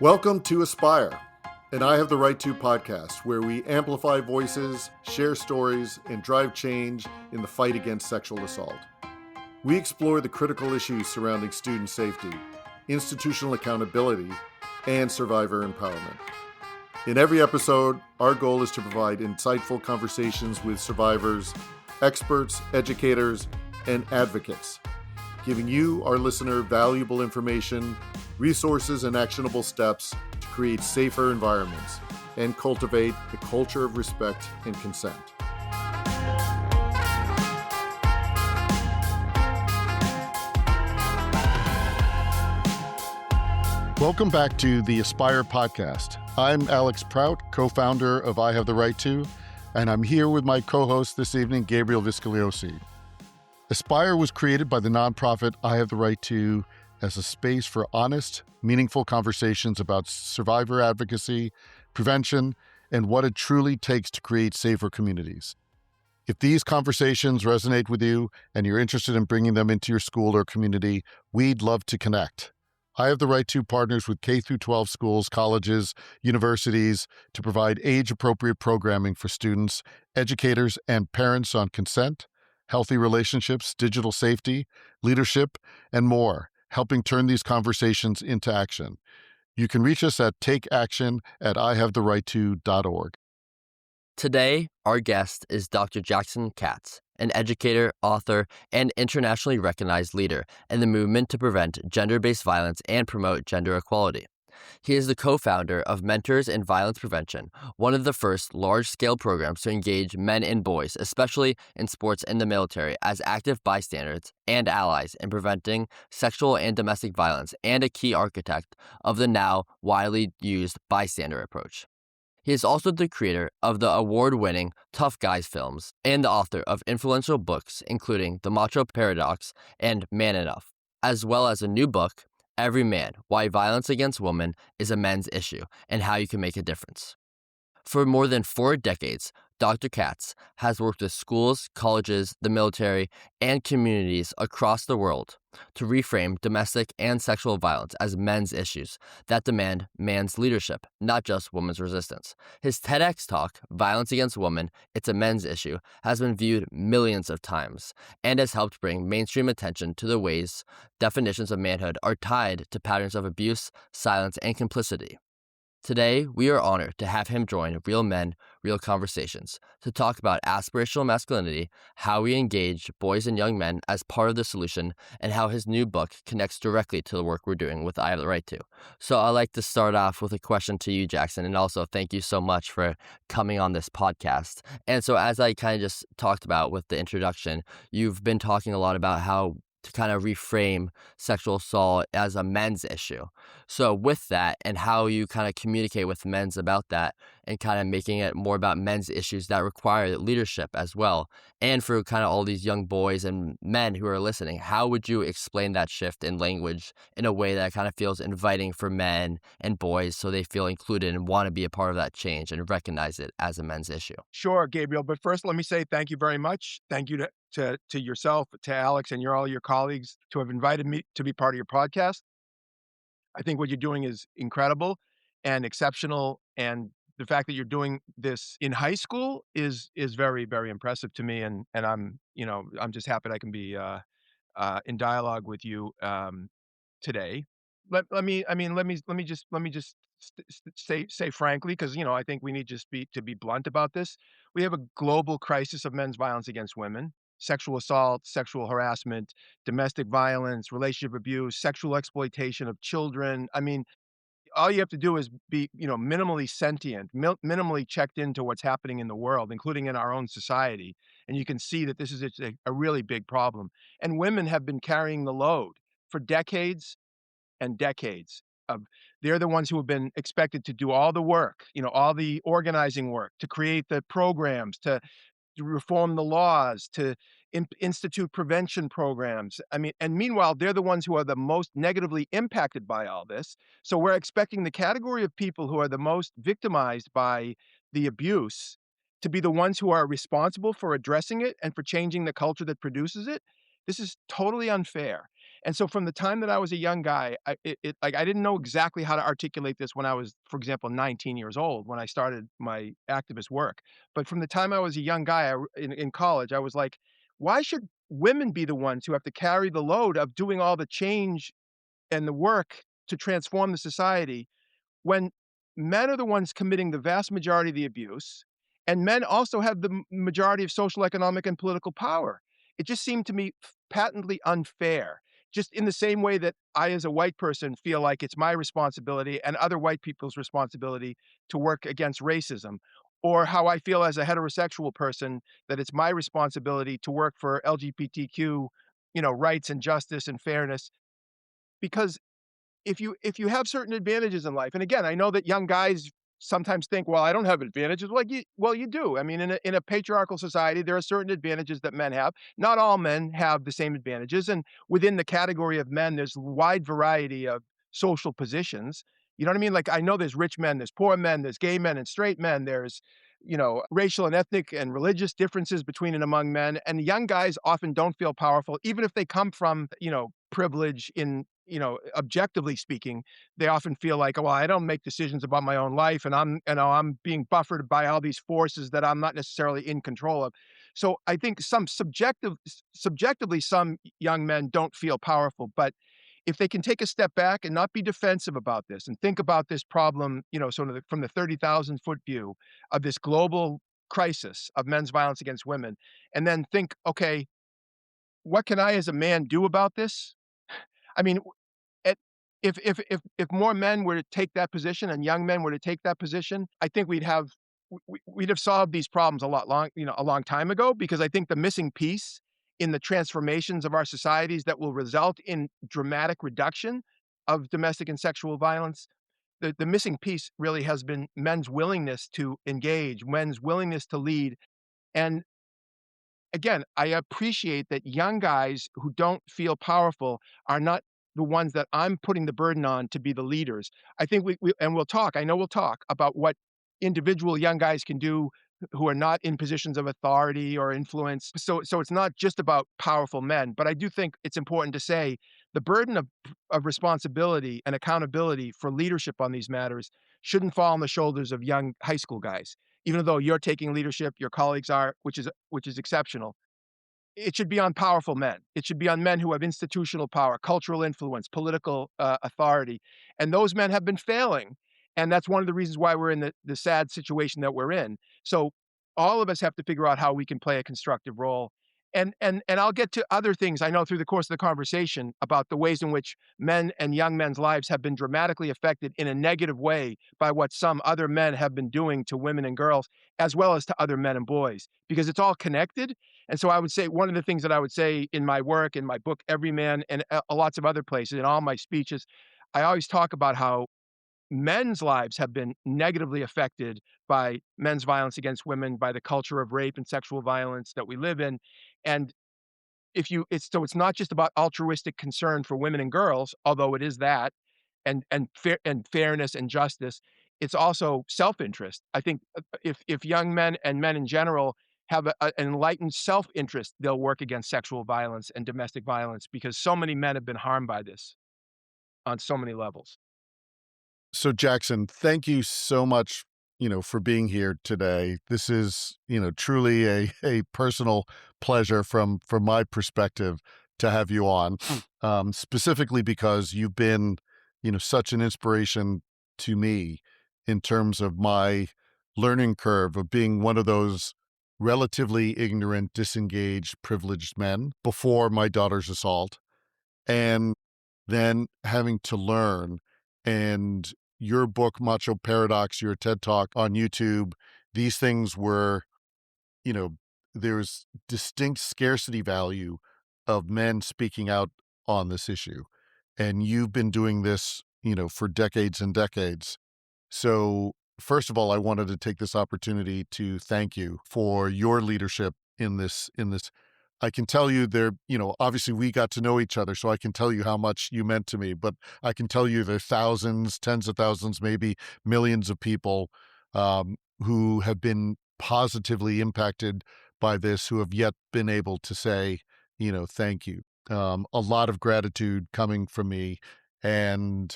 Welcome to Aspire, an I Have the Right To podcast, where we amplify voices, share stories, and drive change in the fight against sexual assault. We explore the critical issues surrounding student safety, institutional accountability, and survivor empowerment. In every episode, our goal is to provide insightful conversations with survivors, experts, educators, and advocates, giving you, our listener, valuable information, resources, and actionable steps to create safer environments and cultivate a culture of respect and consent. Welcome back to the Aspire podcast. I'm Alex Prout, co-founder of I Have the Right To, and I'm here with my co-host this evening, Gabriel Viscogliosi. Aspire was created by the nonprofit I Have the Right To as a space for honest, meaningful conversations about survivor advocacy, prevention, and what it truly takes to create safer communities. If these conversations resonate with you and you're interested in bringing them into your school or community, we'd love to connect. I Have the Right To partners with K-12 schools, colleges, universities to provide age-appropriate programming for students, educators, and parents on consent, healthy relationships, digital safety, leadership, and more, helping turn these conversations into action. You can reach us at takeaction@ihavetherightto.org. Today, our guest is Dr. Jackson Katz, an educator, author, and internationally recognized leader in the movement to prevent gender-based violence and promote gender equality. He is the co-founder of Mentors in Violence Prevention, one of the first large-scale programs to engage men and boys, especially in sports and the military, as active bystanders and allies in preventing sexual and domestic violence, and a key architect of the now widely used bystander approach. He is also the creator of the award-winning Tough Guys films and the author of influential books including The Macho Paradox and Man Enough, as well as a new book, Every Man, Why Violence Against Women is a Men's Issue and How You Can Make a Difference. For more than 4 decades, Dr. Katz has worked with schools, colleges, the military, and communities across the world to reframe domestic and sexual violence as men's issues that demand man's leadership, not just women's resistance. His TEDx talk, Violence Against Women, It's a Men's Issue, has been viewed millions of times and has helped bring mainstream attention to the ways definitions of manhood are tied to patterns of abuse, silence, and complicity. Today, we are honored to have him join Real Men, Real Conversations to talk about aspirational masculinity, how we engage boys and young men as part of the solution, and how his new book connects directly to the work we're doing with I Have the Right To. So I'd like to start off with a question to you, Jackson, and also thank you so much for coming on this podcast. And so as I kind of just talked about with the introduction, you've been talking a lot about how to kind of reframe sexual assault as a men's issue. So with that and how you kind of communicate with men's about that and kind of making it more about men's issues that require leadership as well. And for kind of all these young boys and men who are listening, how would you explain that shift in language in a way that kind of feels inviting for men and boys so they feel included and want to be a part of that change and recognize it as a men's issue? Sure, Gabriel. But first, let me say thank you very much. Thank you to yourself, to Alex, and all your colleagues to have invited me to be part of your podcast. I think what you're doing is incredible and exceptional, and the fact that you're doing this in high school is very, very impressive to me. And I'm just happy I can be in dialogue with you today. Let me just say frankly, because I think we need to be blunt about this. We have a global crisis of men's violence against women, sexual assault, sexual harassment, domestic violence, relationship abuse, sexual exploitation of children. I mean, all you have to do is be, minimally sentient, minimally checked into what's happening in the world, including in our own society. And you can see that this is a really big problem. And women have been carrying the load for decades and decades. They're the ones who have been expected to do all the work, all the organizing work, to create the programs, to reform the laws, to institute prevention programs. I mean, and meanwhile, they're the ones who are the most negatively impacted by all this. So we're expecting the category of people who are the most victimized by the abuse to be the ones who are responsible for addressing it and for changing the culture that produces it. This is totally unfair. And so from the time that I was a young guy, like I didn't know exactly how to articulate this when I was, for example, 19 years old when I started my activist work. But from the time I was a young guy in college, I was like, why should women be the ones who have to carry the load of doing all the change and the work to transform the society when men are the ones committing the vast majority of the abuse, and men also have the majority of social, economic, and political power. It just seemed to me patently unfair. Just in the same way that I, as a white person, feel like it's my responsibility and other white people's responsibility to work against racism, or how I feel as a heterosexual person that it's my responsibility to work for LGBTQ, rights and justice and fairness. Because if you have certain advantages in life, and again, I know that young guys sometimes think, "Well, I don't have advantages." Well, you do. I mean, in a patriarchal society, there are certain advantages that men have. Not all men have the same advantages, and within the category of men, there's wide variety of social positions. You know what I mean? Like, I know there's rich men, there's poor men, there's gay men and straight men, there's, racial and ethnic and religious differences between and among men, and young guys often don't feel powerful, even if they come from, privilege in objectively speaking, they often feel like, "Oh, well, I don't make decisions about my own life, and I'm being buffered by all these forces that I'm not necessarily in control of." So I think subjectively, some young men don't feel powerful, but if they can take a step back and not be defensive about this and think about this problem, sort of from the 30,000-foot view of this global crisis of men's violence against women, and then think, "Okay, what can I as a man do about this?" I mean, it if more men were to take that position and young men were to take that position, I think we'd have solved these problems a long time ago, because I think the missing piece in the transformations of our societies that will result in dramatic reduction of domestic and sexual violence, the missing piece really has been men's willingness to engage, men's willingness to lead. And again, I appreciate that young guys who don't feel powerful are not the ones that I'm putting the burden on to be the leaders. I think I know we'll talk about what individual young guys can do who are not in positions of authority or influence. So it's not just about powerful men, but I do think it's important to say the burden of responsibility and accountability for leadership on these matters shouldn't fall on the shoulders of young high school guys. Even though you're taking leadership, your colleagues are, which is exceptional. It should be on powerful men. It should be on men who have institutional power, cultural influence, political authority, and those men have been failing, and that's one of the reasons why we're in the sad situation that we're in. So all of us have to figure out how we can play a constructive role. And I'll get to other things I know through the course of the conversation about the ways in which men and young men's lives have been dramatically affected in a negative way by what some other men have been doing to women and girls, as well as to other men and boys, because it's all connected. And so I would say one of the things that I would say in my work, in my book, Every Man, and lots of other places, in all my speeches, I always talk about how men's lives have been negatively affected by men's violence against women, by the culture of rape and sexual violence that we live in. And it's not just about altruistic concern for women and girls, although it is that, and fairness and justice. It's also self-interest. I think if young men and men in general have an enlightened self-interest, they'll work against sexual violence and domestic violence, because so many men have been harmed by this on so many levels. So Jackson, thank you so much, for being here today. This is, truly a personal pleasure from my perspective to have you on, specifically because you've been, such an inspiration to me in terms of my learning curve of being one of those relatively ignorant, disengaged, privileged men before my daughter's assault, and then having to learn. And your book, Macho Paradox, your TED Talk on YouTube, these things were, you know, there's distinct scarcity value of men speaking out on this issue. And you've been doing this, for decades and decades. So, first of all, I wanted to take this opportunity to thank you for your leadership in this. I can tell you there, obviously we got to know each other, so I can tell you how much you meant to me, but I can tell you there are thousands, tens of thousands, maybe millions of people who have been positively impacted by this, who have yet been able to say, thank you. A lot of gratitude coming from me, and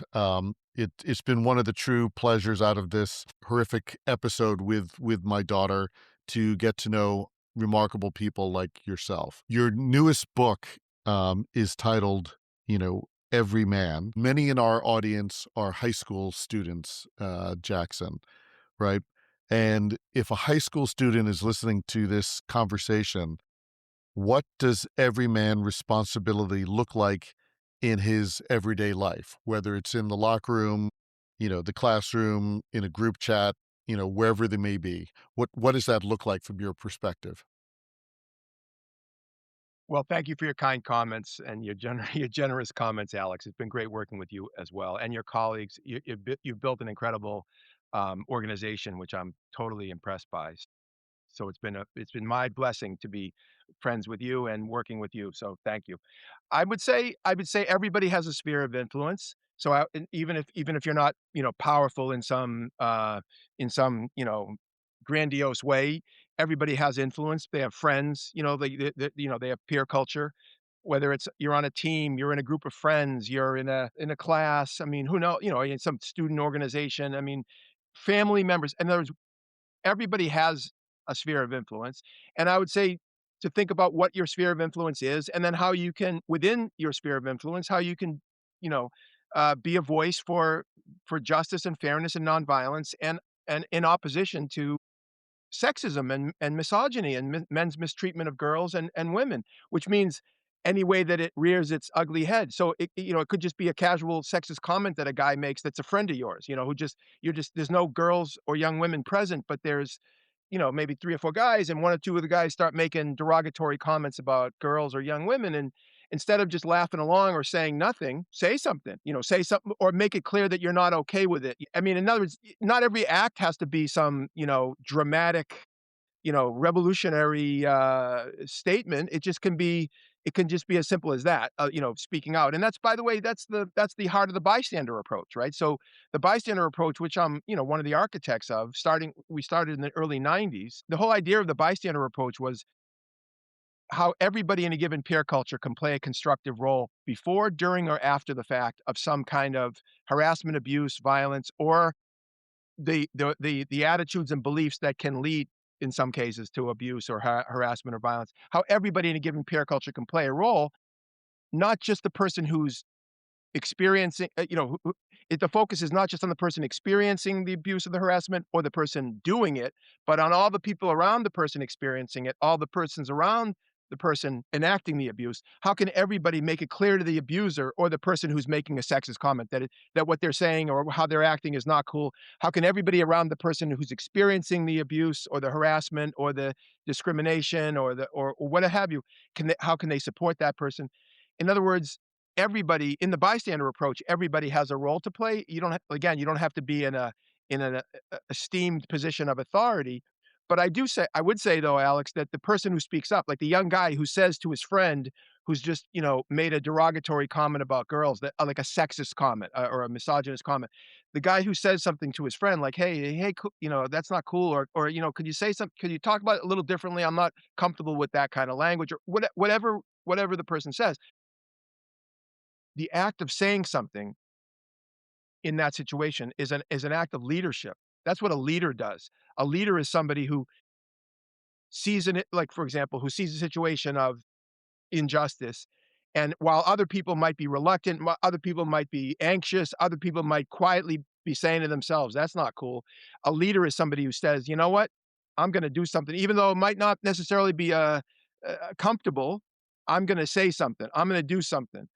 it's been one of the true pleasures out of this horrific episode with my daughter to get to know remarkable people like yourself. Your newest book is titled, Every Man. Many in our audience are high school students, Jackson, right? And if a high school student is listening to this conversation, what does every man responsibility look like in his everyday life, whether it's in the locker room, the classroom, in a group chat, wherever they may be? What does that look like from your perspective? Well, thank you for your kind comments and your your generous comments, Alex. It's been great working with you as well, and your colleagues. You've built an incredible organization, which I'm totally impressed by. So it's been my blessing to be friends with you and working with you. So thank you. I would say everybody has a sphere of influence. So and even if you're not, powerful in some, grandiose way, everybody has influence. They have friends, they have peer culture. Whether it's you're on a team, you're in a group of friends, you're in a class. I mean, who know, in some student organization. I mean, family members. In other words, everybody has a sphere of influence, and I would say to think about what your sphere of influence is, and then how you can, within your sphere of influence, how you can, you know, be a voice for justice and fairness and nonviolence, and in opposition to sexism and misogyny and men's mistreatment of girls and women, which means any way that it rears its ugly head. So it could just be a casual sexist comment that a guy makes that's a friend of yours, who just you're just there's no girls or young women present, but there's maybe 3 or 4 guys, and 1 or 2 of the guys start making derogatory comments about girls or young women, and instead of just laughing along or saying nothing, say something, say something or make it clear that you're not okay with it. I mean, in other words, not every act has to be some, dramatic, revolutionary, statement. It can just be as simple as that, speaking out. And that's, by the way, that's the heart of the bystander approach, right? So the bystander approach, which I'm, one of the architects of, we started in the early 90s. The whole idea of the bystander approach was how everybody in a given peer culture can play a constructive role before, during, or after the fact of some kind of harassment, abuse, violence, or the attitudes and beliefs that can lead, in some cases, to abuse or harassment or violence. How everybody in a given peer culture can play a role, not just the person who's experiencing, the focus is not just on the person experiencing the abuse or the harassment or the person doing it, but on all the people around the person experiencing it, all the persons around the person enacting the abuse. How can everybody make it clear to the abuser or the person who's making a sexist comment that what they're saying or how they're acting is not cool? How can everybody around the person who's experiencing the abuse or the harassment or the discrimination or what have you, how can they support that person? In other words, everybody in the bystander approach, everybody has a role to play. You don't have to be in an esteemed position of authority. But I would say though, Alex, that the person who speaks up, like the young guy who says to his friend who's just, made a derogatory comment about girls, that like a sexist comment, or a misogynist comment, the guy who says something to his friend like, hey, that's not cool, or could you say something? Could you talk about it a little differently? I'm not comfortable with that kind of language, or whatever the person says. The act of saying something in that situation is an act of leadership. That's what a leader does. A leader is somebody who sees in it, like, for example, who sees a situation of injustice, and while other people might be reluctant, other people might be anxious, other people might quietly be saying to themselves, "That's not cool." A leader is somebody who says, "You know what? I'm gonna do something, even though it might not necessarily be, comfortable. I'm gonna say something. I'm gonna do something,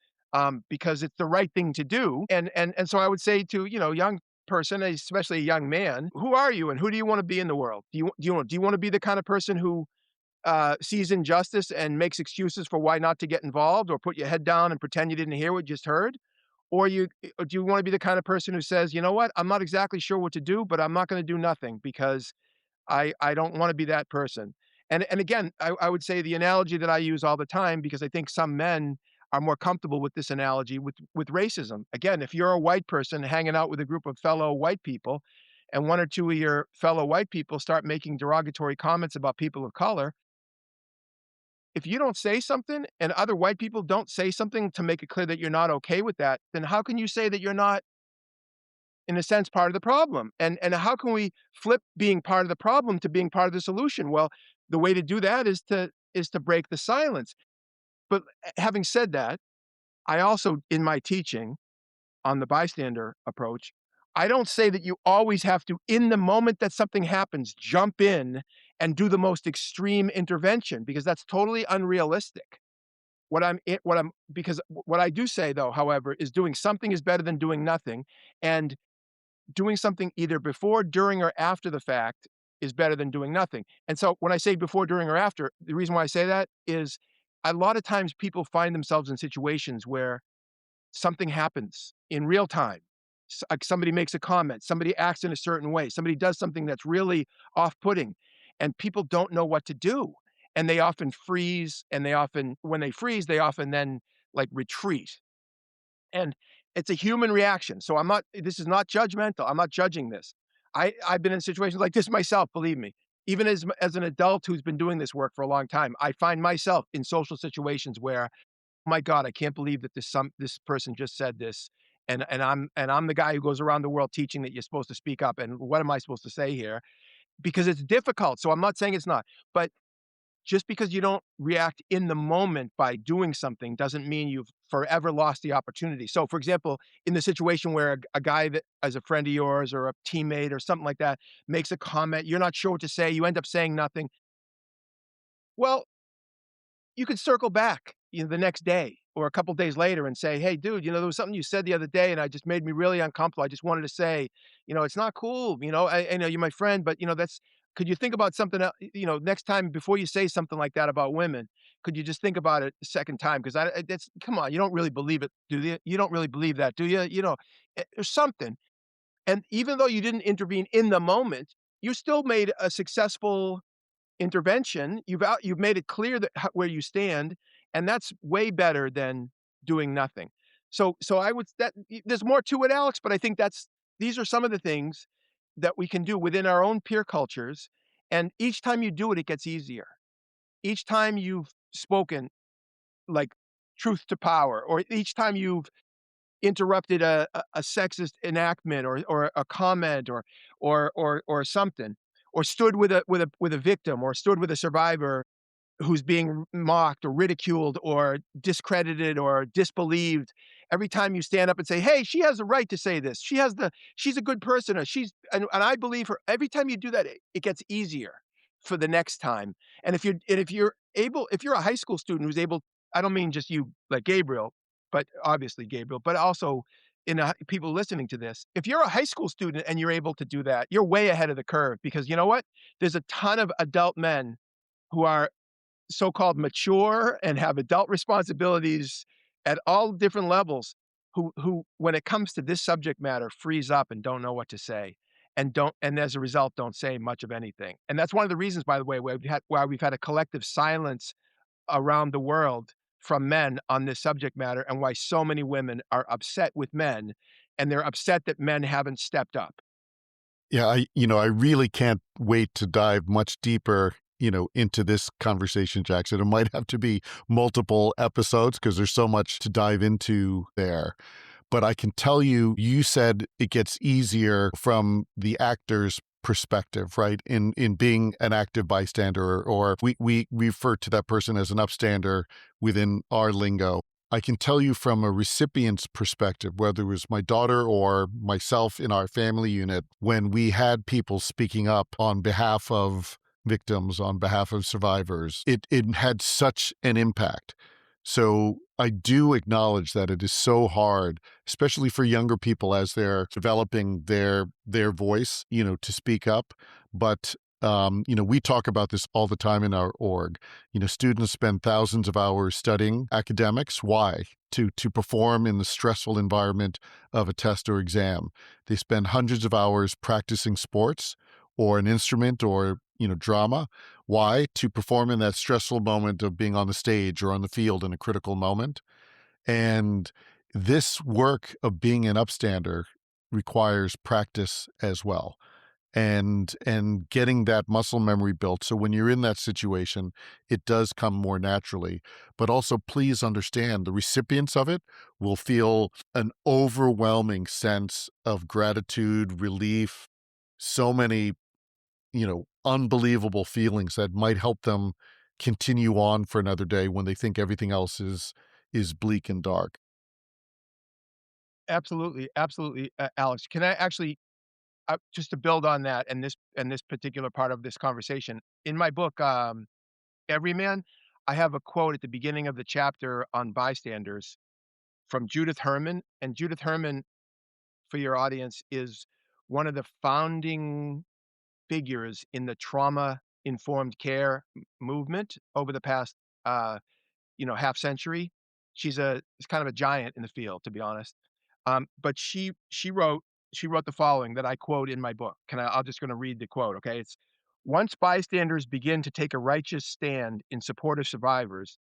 because it's the right thing to do." And so I would say to, young person, especially a young man, who are you and who do you wanna be in the world? Do you wanna be the kind of person who sees injustice and makes excuses for why not to get involved, or put your head down and pretend you didn't hear what you just heard? Or do you wanna be the kind of person who says, "You know what? I'm not exactly sure what to do, but I'm not gonna do nothing because I don't wanna be that person." And again, I would say the analogy that I use all the time, because I think some men are more comfortable with this analogy, with racism. Again, if you're a white person hanging out with a group of fellow white people, and 1 or 2 of your fellow white people start making derogatory comments about people of color, if you don't say something and other white people don't say something to make it clear that you're not okay with that, then how can you say that you're not, in a sense, part of the problem? And how can we flip being part of the problem to being part of the solution? Well, the way to do that is to break the silence. But having said that, I also, in my teaching on the bystander approach, I don't say that you always have to, in the moment that something happens, jump in and do the most extreme intervention, because that's totally unrealistic. What I do say though, however, is doing something is better than doing nothing, and doing something either before, during, or after the fact is better than doing nothing. And so when I say before, during, or after, the reason why I say that is a lot of times people find themselves in situations where something happens in real time. Like somebody makes a comment, somebody acts in a certain way, somebody does something that's really off-putting, and people don't know what to do. And they often freeze, and when they freeze, they often then like retreat. And it's a human reaction. So this is not judgmental. I'm not judging this. I've been in situations like this myself, believe me. Even as an adult who's been doing this work for a long time, I find myself in social situations where, my God, I can't believe that this person just said this, and I'm the guy who goes around the world teaching that you're supposed to speak up, and what am I supposed to say here? Because it's difficult. So I'm not saying it's not, but just because you don't react in the moment by doing something doesn't mean you've forever lost the opportunity. So, for example, in the situation where a guy that is a friend of yours or a teammate or something like that makes a comment, you're not sure what to say, you end up saying nothing. Well, you could circle back, the next day or a couple days later and say, "Hey, dude, there was something you said the other day, and I just made me really uncomfortable. I just wanted to say, it's not cool. I know you're my friend, but that's. Could you think about something else? Next time before you say something like that about women, could you just think about it a second time? Because that's come on, you don't really believe it, do you? You don't really believe that, do you? Or something. And even though you didn't intervene in the moment, you still made a successful intervention. You've made it clear that where you stand, and that's way better than doing nothing. So I would that there's more to it, Alex, but I think these are some of the things that we can do within our own peer cultures, and each time you do it, it gets easier. Each time you've spoken like truth to power, or each time you've interrupted a sexist enactment or a comment or something, or stood with a victim, or stood with a survivor who's being mocked or ridiculed or discredited or disbelieved. Every time you stand up and say, "Hey, she has the right to say this. She's a good person, or and I believe her." Every time you do that, it gets easier for the next time. And if you're a high school student who's able, I don't mean just you like Gabriel, but obviously Gabriel, but also people listening to this. If you're a high school student and you're able to do that, you're way ahead of the curve, because you know what? There's a ton of adult men who are so-called mature and have adult responsibilities at all different levels, who when it comes to this subject matter freeze up and don't know what to say, and as a result don't say much of anything. And that's one of the reasons, by the way, why we've had a collective silence around the world from men on this subject matter, and why so many women are upset with men, and they're upset that men haven't stepped up. Yeah, I really can't wait to dive much deeper, into this conversation, Jackson. It might have to be multiple episodes because there's so much to dive into there. But I can tell you, you said it gets easier from the actor's perspective, right? In being an active bystander, or we refer to that person as an upstander within our lingo. I can tell you from a recipient's perspective, whether it was my daughter or myself in our family unit, when we had people speaking up on behalf of victims, on behalf of survivors, it had such an impact. So I do acknowledge that it is so hard, especially for younger people as they're developing their voice, to speak up. But we talk about this all the time in our org. Students spend thousands of hours studying academics. Why? To perform in the stressful environment of a test or exam. They spend hundreds of hours practicing sports or an instrument or drama. Why? To perform in that stressful moment of being on the stage or on the field in a critical moment. And this work of being an upstander requires practice as well. and getting that muscle memory built. So when you're in that situation, it does come more naturally. But also, please understand the recipients of it will feel an overwhelming sense of gratitude, relief, so many, unbelievable feelings that might help them continue on for another day when they think everything else is bleak and dark. Absolutely, absolutely, Alex. Can I actually just to build on that and this particular part of this conversation, in my book, Everyman, I have a quote at the beginning of the chapter on bystanders from Judith Herman, and Judith Herman, for your audience, is one of the founding figures in the trauma-informed care movement over the past, uh, half century. She's kind of a giant in the field, to be honest. But she wrote the following that I quote in my book. I'm just gonna read the quote, okay? It's, "Once bystanders begin to take a righteous stand in support of survivors,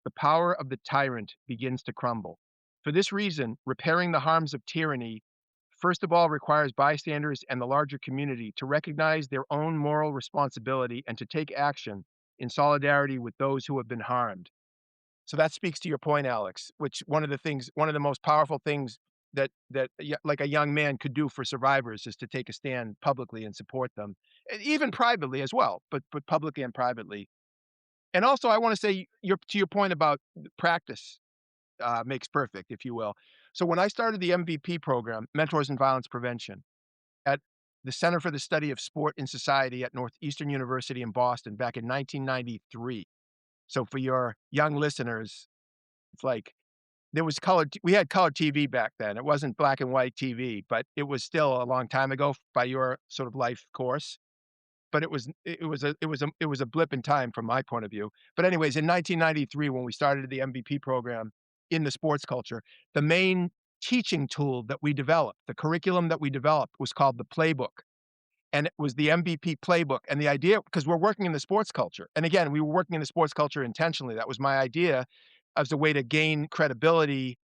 the power of the tyrant begins to crumble. For this reason, repairing the harms of tyranny first of all requires bystanders and the larger community to recognize their own moral responsibility and to take action in solidarity with those who have been harmed." So that speaks to your point, Alex, which one of the most powerful things like a young man could do for survivors is to take a stand publicly and support them, and even privately as well, but publicly and privately. And also, I want to say to your point about practice makes perfect, if you will. So when I started the MVP program, Mentors in Violence Prevention, at the Center for the Study of Sport in Society at Northeastern University in Boston back in 1993. So for your young listeners, it's like we had color TV back then. It wasn't black and white TV, but it was still a long time ago by your sort of life course. But it was a blip in time from my point of view. But anyways, in 1993, when we started the MVP program in the sports culture, the main teaching tool that we developed, the curriculum that we developed was called the playbook. And it was the MVP playbook. And the idea, because we're working in the sports culture. And again, we were working in the sports culture intentionally. That was my idea as a way to gain credibility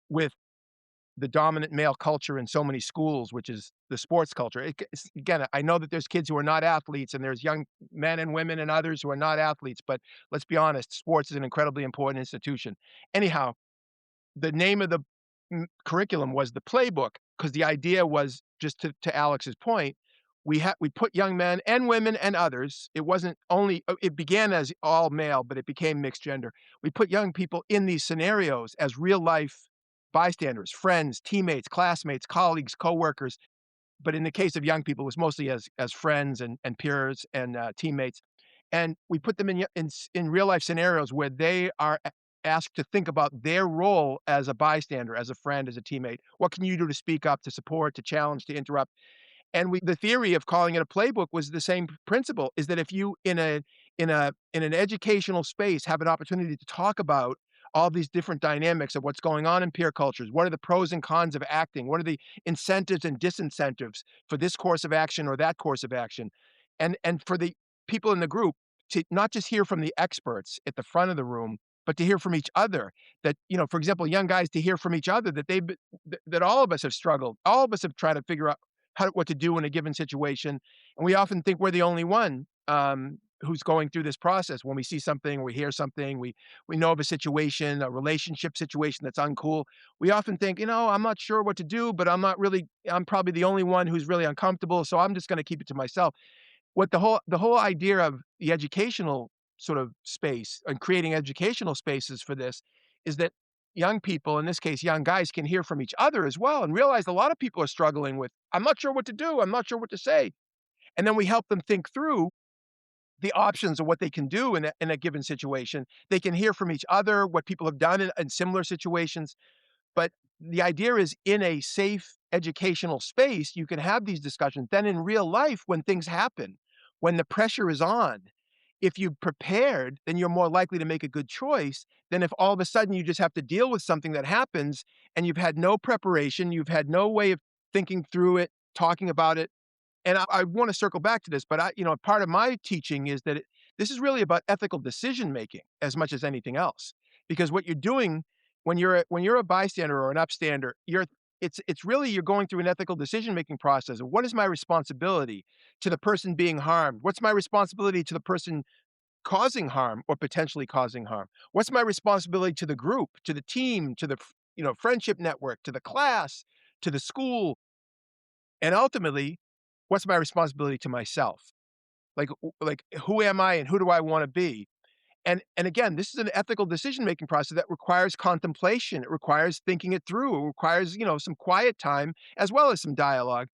with the dominant male culture in so many schools, which is the sports culture. Again, I know that there's kids who are not athletes and there's young men and women and others who are not athletes, but let's be honest, sports is an incredibly important institution. Anyhow, the name of the curriculum was the playbook because the idea was just to Alex's point, we put young men and women and others. It wasn't only it began as all male, but it became mixed gender. We put young people in these scenarios as real life bystanders, friends, teammates, classmates, colleagues, coworkers. But in the case of young people, it was mostly as friends and peers and teammates. And we put them in real life scenarios where they are asked to think about their role as a bystander, as a friend, as a teammate. What can you do to speak up, to support, to challenge, to interrupt? And the theory of calling it a playbook was the same principle, is that if you in an educational space have an opportunity to talk about all these different dynamics of what's going on in peer cultures, what are the pros and cons of acting, what are the incentives and disincentives for this course of action or that course of action, and for the people in the group to not just hear from the experts at the front of the room, but to hear from each other. That, for example, young guys to hear from each other that that all of us have struggled, all of us have tried to figure out what to do in a given situation, and we often think we're the only one who's going through this process. When we see something, we hear something, we know of a situation, a relationship situation that's uncool. We often think, I'm not sure what to do, but I'm probably the only one who's really uncomfortable, so I'm just going to keep it to myself. What the whole idea of the educational sort of space and creating educational spaces for this is that young people, in this case, young guys, can hear from each other as well and realize a lot of people are struggling with, I'm not sure what to do. I'm not sure what to say. And then we help them think through the options of what they can do in a given situation. They can hear from each other, what people have done in similar situations. But the idea is in a safe educational space, you can have these discussions. Then in real life, when things happen, when the pressure is on, if you've prepared, then you're more likely to make a good choice than if all of a sudden you just have to deal with something that happens and you've had no preparation, you've had no way of thinking through it, talking about it. And I want to circle back to this, but part of my teaching is that this is really about ethical decision making as much as anything else. Because what you're doing when you're a bystander or an upstander, it's really you're going through an ethical decision-making process of what is my responsibility to the person being harmed? What's my responsibility to the person causing harm or potentially causing harm? What's my responsibility to the group, to the team, to the friendship network, to the class, to the school, and ultimately, what's my responsibility to myself? Like who am I and who do I want to be? And again, this is an ethical decision-making process that requires contemplation. It requires thinking it through. It requires, some quiet time as well as some dialogue.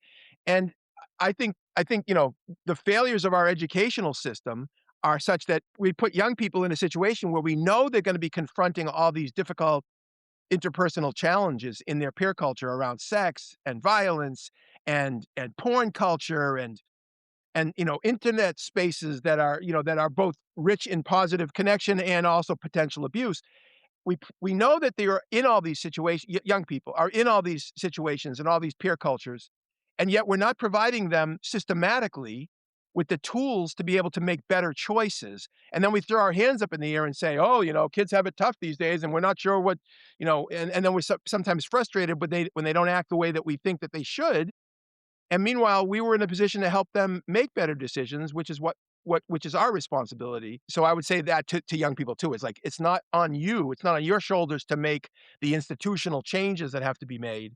And I think, the failures of our educational system are such that we put young people in a situation where we know they're going to be confronting all these difficult interpersonal challenges in their peer culture around sex and violence and porn culture and internet spaces that are both rich in positive connection and also potential abuse. We know that they are in all these situations. Young people are in all these situations and all these peer cultures, and yet we're not providing them systematically with the tools to be able to make better choices. And then we throw our hands up in the air and say, oh, kids have it tough these days and we're not sure what, and then we're sometimes frustrated when they don't act the way that we think that they should. And meanwhile, we were in a position to help them make better decisions, which is which is our responsibility. So I would say that to young people too. It's like it's not on you, it's not on your shoulders to make the institutional changes that have to be made.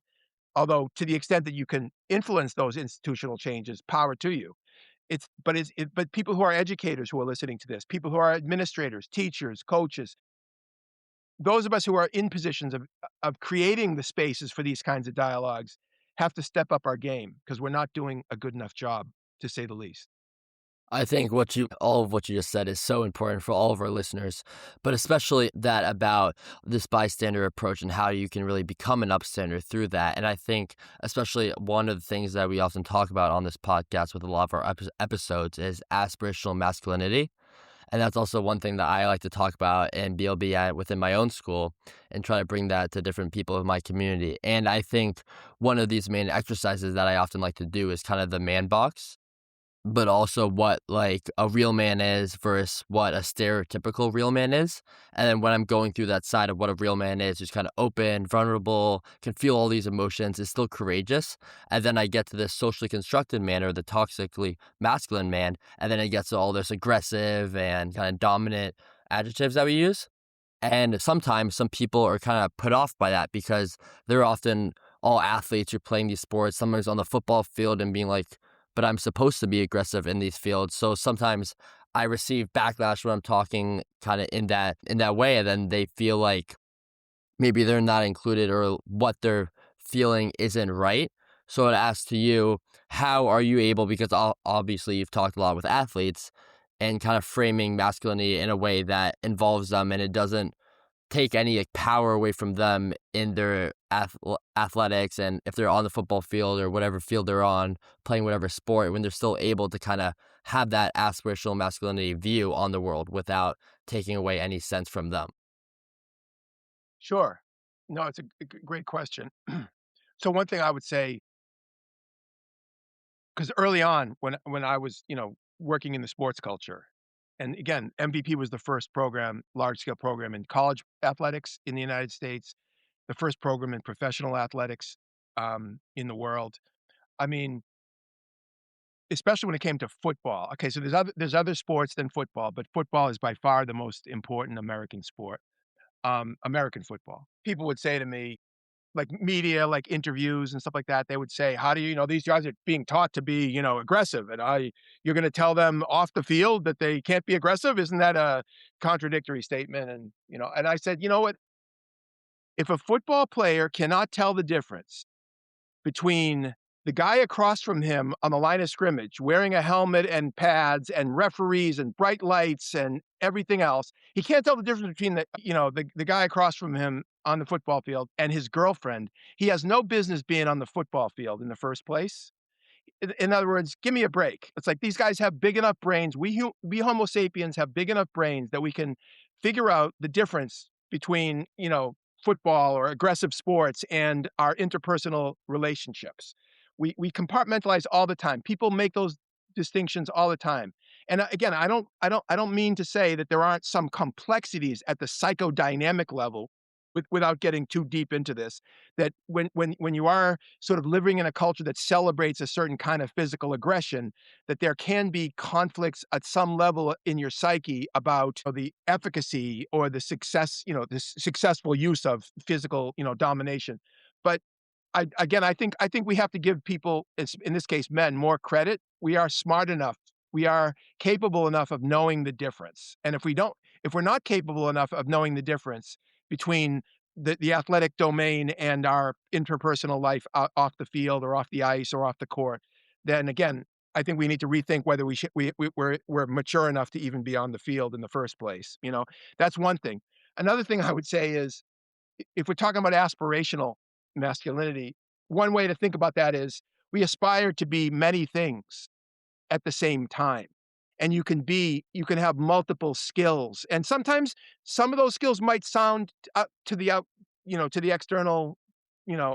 Although to the extent that you can influence those institutional changes, power to you. But people who are educators who are listening to this, people who are administrators, teachers, coaches, those of us who are in positions of creating the spaces for these kinds of dialogues have to step up our game because we're not doing a good enough job, to say the least. I think all of what you just said is so important for all of our listeners, but especially that about this bystander approach and how you can really become an upstander through that. And I think especially one of the things that we often talk about on this podcast with a lot of our episodes is aspirational masculinity. And that's also one thing that I like to talk about in BLB within my own school and try to bring that to different people of my community. And I think one of these main exercises that I often like to do is kind of the man box, but also what like a real man is versus what a stereotypical real man is. And then when I'm going through that side of what a real man is, who's kind of open, vulnerable, can feel all these emotions, is still courageous. And then I get to this socially constructed man or the toxically masculine man. And then it gets to all this aggressive and kind of dominant adjectives that we use. And sometimes some people are kind of put off by that because they're often all athletes who are playing these sports. Someone's on the football field and being like, but I'm supposed to be aggressive in these fields. So sometimes I receive backlash when I'm talking kind of in that way, and then they feel like maybe they're not included or what they're feeling isn't right. So I'd ask to you, how are you able, because obviously you've talked a lot with athletes and kind of framing masculinity in a way that involves them and it doesn't take any like power away from them in their athletics, and if they're on the football field or whatever field they're on, playing whatever sport, when they're still able to kind of have that aspirational masculinity view on the world without taking away any sense from them. Sure. No, it's a great question. So one thing I would say, because early on when I was, working in the sports culture, and again, MVP was the first large scale program in college athletics in the United States, the first program in professional athletics in the world. I mean, especially when it came to football. Okay, so there's other sports than football, but football is by far the most important American sport. American football. People would say to me, like media, like interviews and stuff like that, they would say, "How do these guys are being taught to be, aggressive, and you're going to tell them off the field that they can't be aggressive? Isn't that a contradictory statement?" And I said, you know what? If a football player cannot tell the difference between the guy across from him on the line of scrimmage wearing a helmet and pads and referees and bright lights and everything else, he can't tell the difference between the guy across from him on the football field and his girlfriend. He has no business being on the football field in the first place. In other words, give me a break. It's like these guys have big enough brains. We Homo sapiens have big enough brains that we can figure out the difference between, football or aggressive sports and our interpersonal relationships. We compartmentalize all the time. People make those distinctions all the time. And again, I don't mean to say that there aren't some complexities at the psychodynamic level without getting too deep into this, that when you are sort of living in a culture that celebrates a certain kind of physical aggression, that there can be conflicts at some level in your psyche about the efficacy or the success, the successful use of physical, domination. But I think we have to give people, in this case, men, more credit. We are smart enough. We are capable enough of knowing the difference. And if we're not capable enough of knowing the difference between the athletic domain and our interpersonal life off the field or off the ice or off the court, then again, I think we need to rethink whether we're mature enough to even be on the field in the first place. That's one thing. Another thing I would say is, if we're talking about aspirational masculinity, one way to think about that is we aspire to be many things at the same time. And you can have multiple skills. And sometimes some of those skills might sound to the external,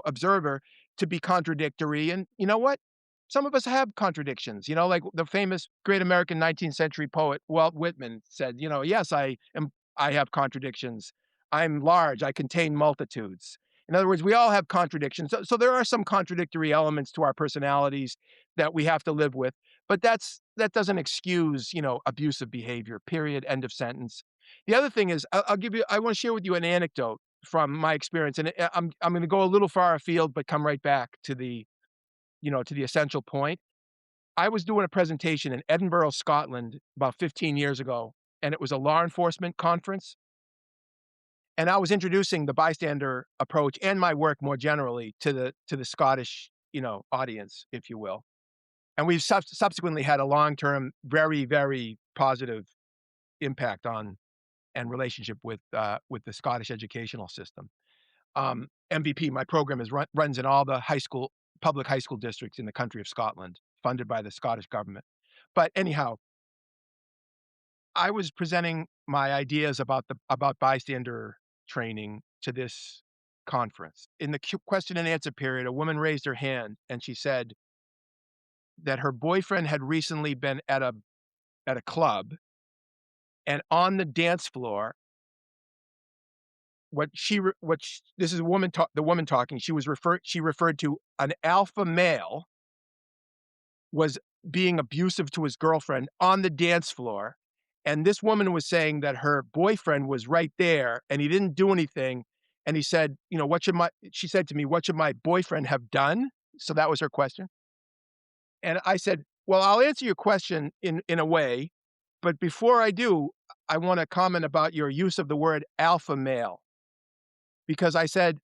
observer, to be contradictory. And you know what? Some of us have contradictions, like the famous great American 19th century poet Walt Whitman said, yes, I have contradictions. I'm large, I contain multitudes. In other words, we all have contradictions. So there are some contradictory elements to our personalities that we have to live with, but that doesn't excuse, abusive behavior, period, end of sentence. The other thing is, I want to share with you an anecdote from my experience, and I'm going to go a little far afield, but come right back to the essential point. I was doing a presentation in Edinburgh, Scotland, about 15 years ago, and it was a law enforcement conference. And I was introducing the bystander approach and my work more generally to the Scottish, audience, if you will. And we've subsequently had a long-term, very, very positive impact on and relationship with the Scottish educational system. MVP, my program runs in all the public high school districts in the country of Scotland, funded by the Scottish government. But anyhow, I was presenting my ideas about bystander training to this conference. In the question and answer period, a woman raised her hand and she said that her boyfriend had recently been at a club, and on the dance floor, this is a woman the woman talking. She referred to an alpha male was being abusive to his girlfriend on the dance floor. And this woman was saying that her boyfriend was right there and he didn't do anything. And he said, she said to me, what should my boyfriend have done? So that was her question. And I said, well, I'll answer your question in a way. But before I do, I want to comment about your use of the word alpha male. Because I said,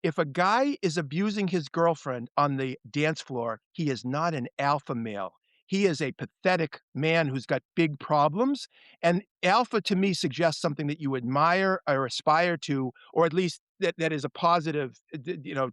if a guy is abusing his girlfriend on the dance floor, he is not an alpha male. He is a pathetic man who's got big problems. And alpha to me suggests something that you admire or aspire to, or at least that is a positive,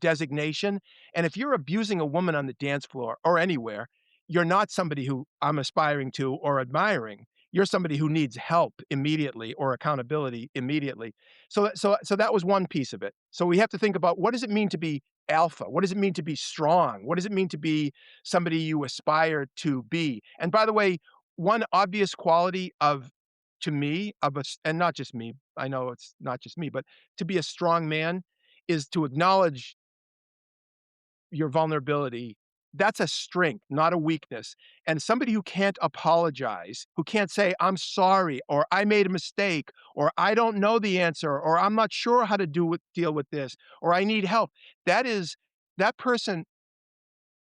designation. And if you're abusing a woman on the dance floor or anywhere, you're not somebody who I'm aspiring to or admiring. You're somebody who needs help immediately or accountability immediately. So that was one piece of it. So we have to think about, what does it mean to be alpha? What does it mean to be strong? What does it mean to be somebody you aspire to be? And by the way, one obvious quality to me, and not just me, I know it's not just me, but to be a strong man is to acknowledge your vulnerability. That's a strength, not a weakness. And somebody who can't apologize, who can't say, I'm sorry, or I made a mistake, or I don't know the answer, or I'm not sure how to deal with this, or I need help. That person,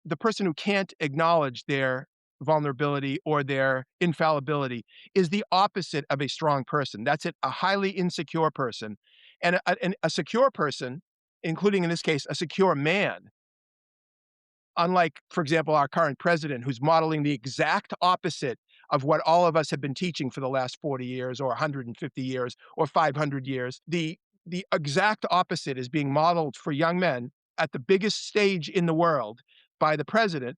the person who can't acknowledge their vulnerability or their infallibility, is the opposite of a strong person. That's a highly insecure person. And a secure person, including in this case, a secure man, unlike, for example, our current president, who's modeling the exact opposite of what all of us have been teaching for the last 40 years or 150 years or 500 years. The exact opposite is being modeled for young men at the biggest stage in the world by the president.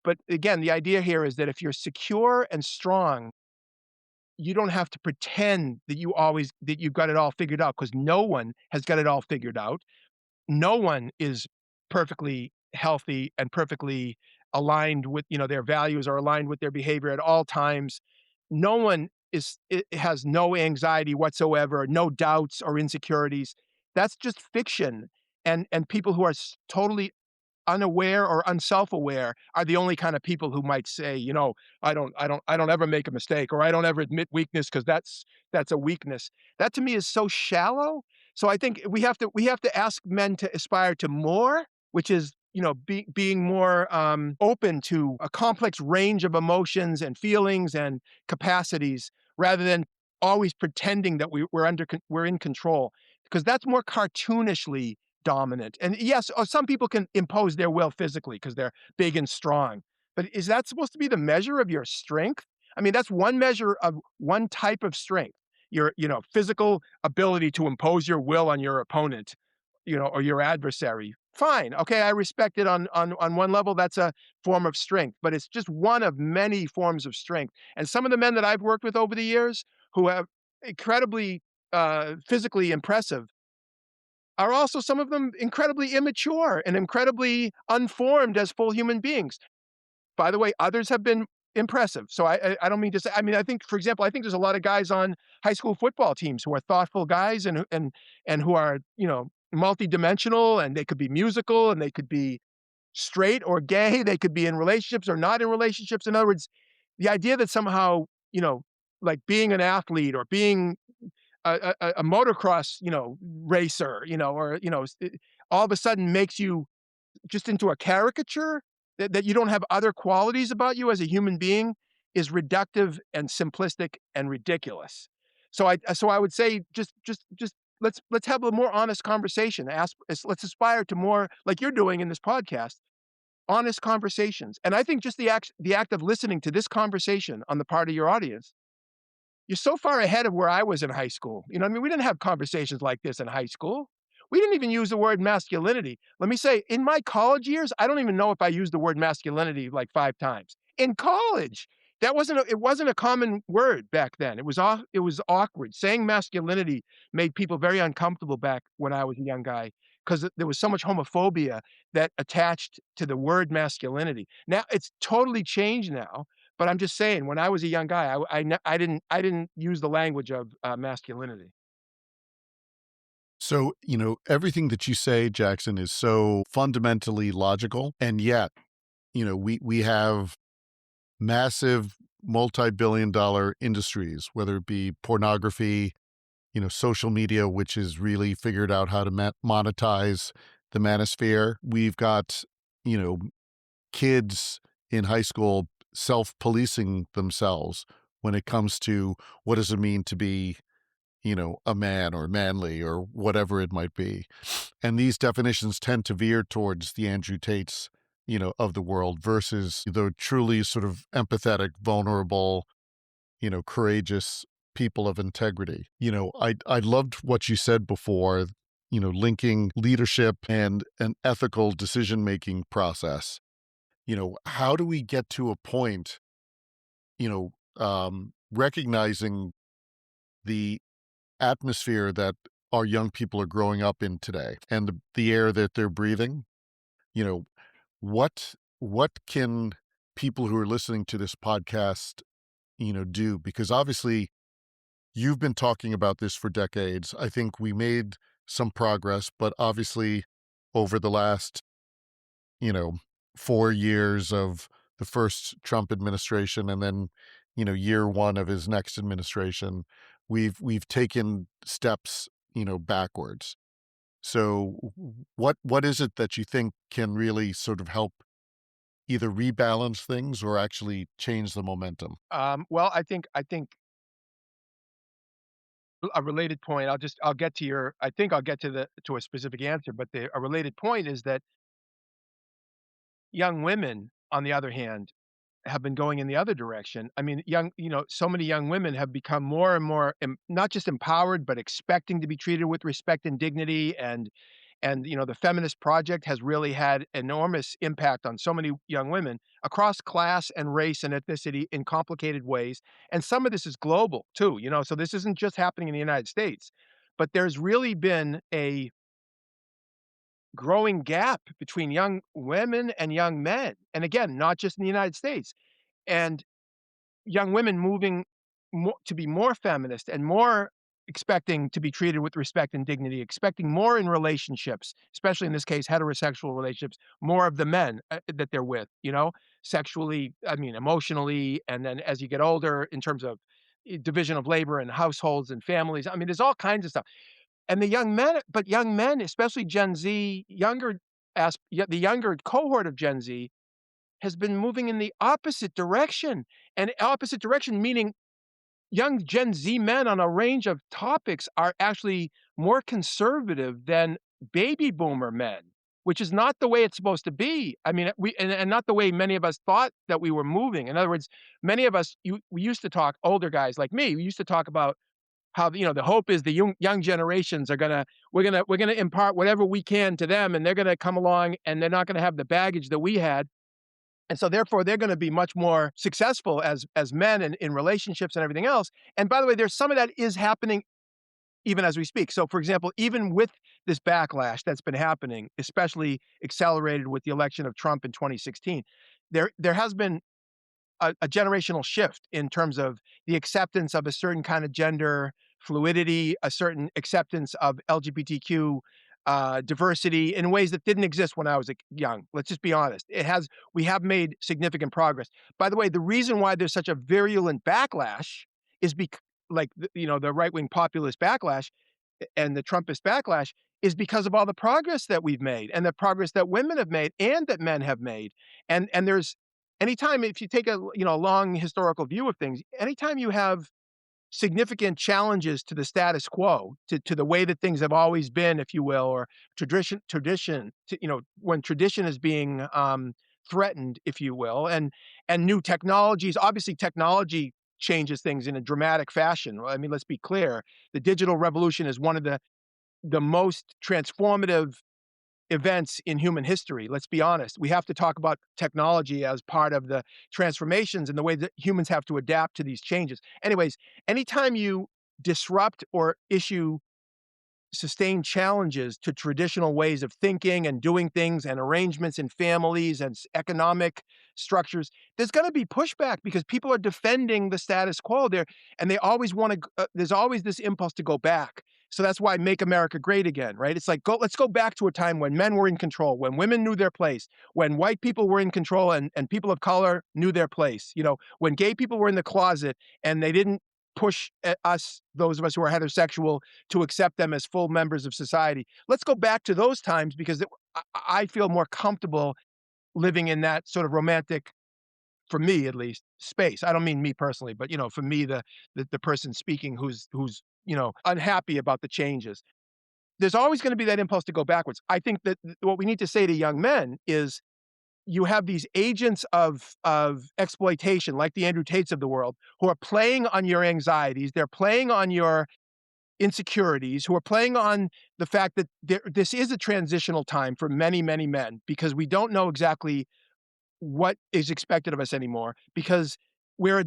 But again, the idea here is that if you're secure and strong, you don't have to pretend that you've got it all figured out, because no one has got it all figured out. No one is perfectly healthy and perfectly aligned with, their values are aligned with their behavior at all times. No one has no anxiety whatsoever, no doubts or insecurities. That's just fiction, and people who are totally unaware or unself-aware are the only kind of people who might say, I don't ever make a mistake, or I don't ever admit weakness because that's a weakness. That to me is so shallow. So I think we have to ask men to aspire to more, which is, being more open to a complex range of emotions and feelings and capacities, rather than always pretending that we're in control, because that's more cartoonishly dominant. And yes, some people can impose their will physically because they're big and strong. But is that supposed to be the measure of your strength? I mean, that's one measure of one type of strength. Your, physical ability to impose your will on your opponent, or your adversary. Fine. Okay, I respect it on one level. That's a form of strength, but it's just one of many forms of strength. And some of the men that I've worked with over the years who have incredibly physically impressive are also, some of them, incredibly immature and incredibly unformed as full human beings. By the way, others have been impressive. So I don't mean to say, I mean, I think, for example, I think there's a lot of guys on high school football teams who are thoughtful guys, and who are, multidimensional, and they could be musical, and they could be straight or gay, they could be in relationships or not in relationships. In other words, the idea that somehow, like being an athlete or being a motocross, racer, or, all of a sudden makes you just into a caricature, that you don't have other qualities about you as a human being, is reductive and simplistic and ridiculous. So I would say, just let's have a more honest conversation. Let's aspire to more, like you're doing in this podcast, honest conversations. And I think just the act of listening to this conversation on the part of your audience, you're so far ahead of where I was in high school. You know what I mean? We didn't have conversations like this in high school. We didn't even use the word masculinity. Let me say, in my college years, I don't even know if I used the word masculinity like 5 times. In college, it wasn't a common word back then. It was awkward. Saying masculinity made people very uncomfortable back when I was a young guy, because there was so much homophobia that attached to the word masculinity. Now it's totally changed now, but I'm just saying, when I was a young guy, I didn't use the language of, masculinity. So, everything that you say, Jackson, is so fundamentally logical. And yet, we have massive multi-billion-dollar industries, whether it be pornography, social media, which has really figured out how to monetize the manosphere. We've got, you know, kids in high school self-policing themselves when it comes to what does it mean to be, a man or manly or whatever it might be. And these definitions tend to veer towards the Andrew Tates, of the world versus the truly sort of empathetic, vulnerable, courageous people of integrity. I loved what you said before, linking leadership and an ethical decision-making process. How do we get to a point, recognizing the atmosphere that our young people are growing up in today and the air that they're breathing? You know, what can people who are listening to this podcast, do? Because obviously you've been talking about this for decades. I think we made some progress, but obviously over the last, you know, 4 years of the first Trump administration and then, year 1 of his next administration, we've taken steps, backwards. So what is it that you think can really sort of help either rebalance things or actually change the momentum? Well, I think a related point, I'll get to your I think I'll get to a specific answer, but a related point is that young women, on the other hand, have been going in the other direction. I mean, so many young women have become more and more, not just empowered, but expecting to be treated with respect and dignity. And the feminist project has really had enormous impact on so many young women across class and race and ethnicity in complicated ways. And some of this is global too. So this isn't just happening in the United States, but there's really been a growing gap between young women and young men. And again, not just in the United States. And young women moving to be more feminist and more expecting to be treated with respect and dignity, expecting more in relationships, especially in this case, heterosexual relationships, more of the men that they're with, sexually, I mean, emotionally. And then as you get older, in terms of division of labor and households and families, I mean, there's all kinds of stuff. And the young men, especially Gen Z, the younger cohort of Gen Z has been moving in the opposite direction. And opposite direction meaning young Gen Z men on a range of topics are actually more conservative than baby boomer men, which is not the way it's supposed to be. I mean, and not the way many of us thought that we were moving. In other words, many of us, we used to talk, older guys like me, we used to talk about how, the hope is the young generations are we're gonna impart whatever we can to them, and they're gonna come along and they're not gonna have the baggage that we had. And so therefore, they're gonna be much more successful as men and in relationships and everything else. And by the way, there's some of that is happening even as we speak. So for example, even with this backlash that's been happening, especially accelerated with the election of Trump in 2016, there has been a generational shift in terms of the acceptance of a certain kind of gender fluidity, a certain acceptance of LGBTQ diversity in ways that didn't exist when I was young. Let's just be honest. We have made significant progress. By the way, the reason why there's such a virulent backlash is because, like, the right-wing populist backlash and the Trumpist backlash is because of all the progress that we've made and the progress that women have made and that men have made. And there's anytime, if you take a long historical view of things, anytime you have significant challenges to the status quo, to the way that things have always been, if you will, or when tradition is being threatened, if you will, and new technologies. Obviously, technology changes things in a dramatic fashion. I mean, let's be clear: the digital revolution is one of the most transformative events in human history. Let's be honest. We have to talk about technology as part of the transformations and the way that humans have to adapt to these changes. Anyways, anytime you disrupt or issue sustained challenges to traditional ways of thinking and doing things and arrangements in families and economic structures, there's going to be pushback because people are defending the status quo there, and they always want to. There's always this impulse to go back. So that's why "Make America Great Again," right? It's like, let's go back to a time when men were in control, when women knew their place, when white people were in control and people of color knew their place. When gay people were in the closet and they didn't push us, those of us who are heterosexual, to accept them as full members of society. Let's go back to those times because I feel more comfortable living in that sort of romantic, for me at least, space. I don't mean me personally, but for me, the person speaking who's unhappy about the changes. There's always going to be that impulse to go backwards. I think that what we need to say to young men is, you have these agents of exploitation, like the Andrew Tates of the world, who are playing on your anxieties. They're playing on your insecurities, who are playing on the fact that this is a transitional time for many, many men, because we don't know exactly what is expected of us anymore, because we're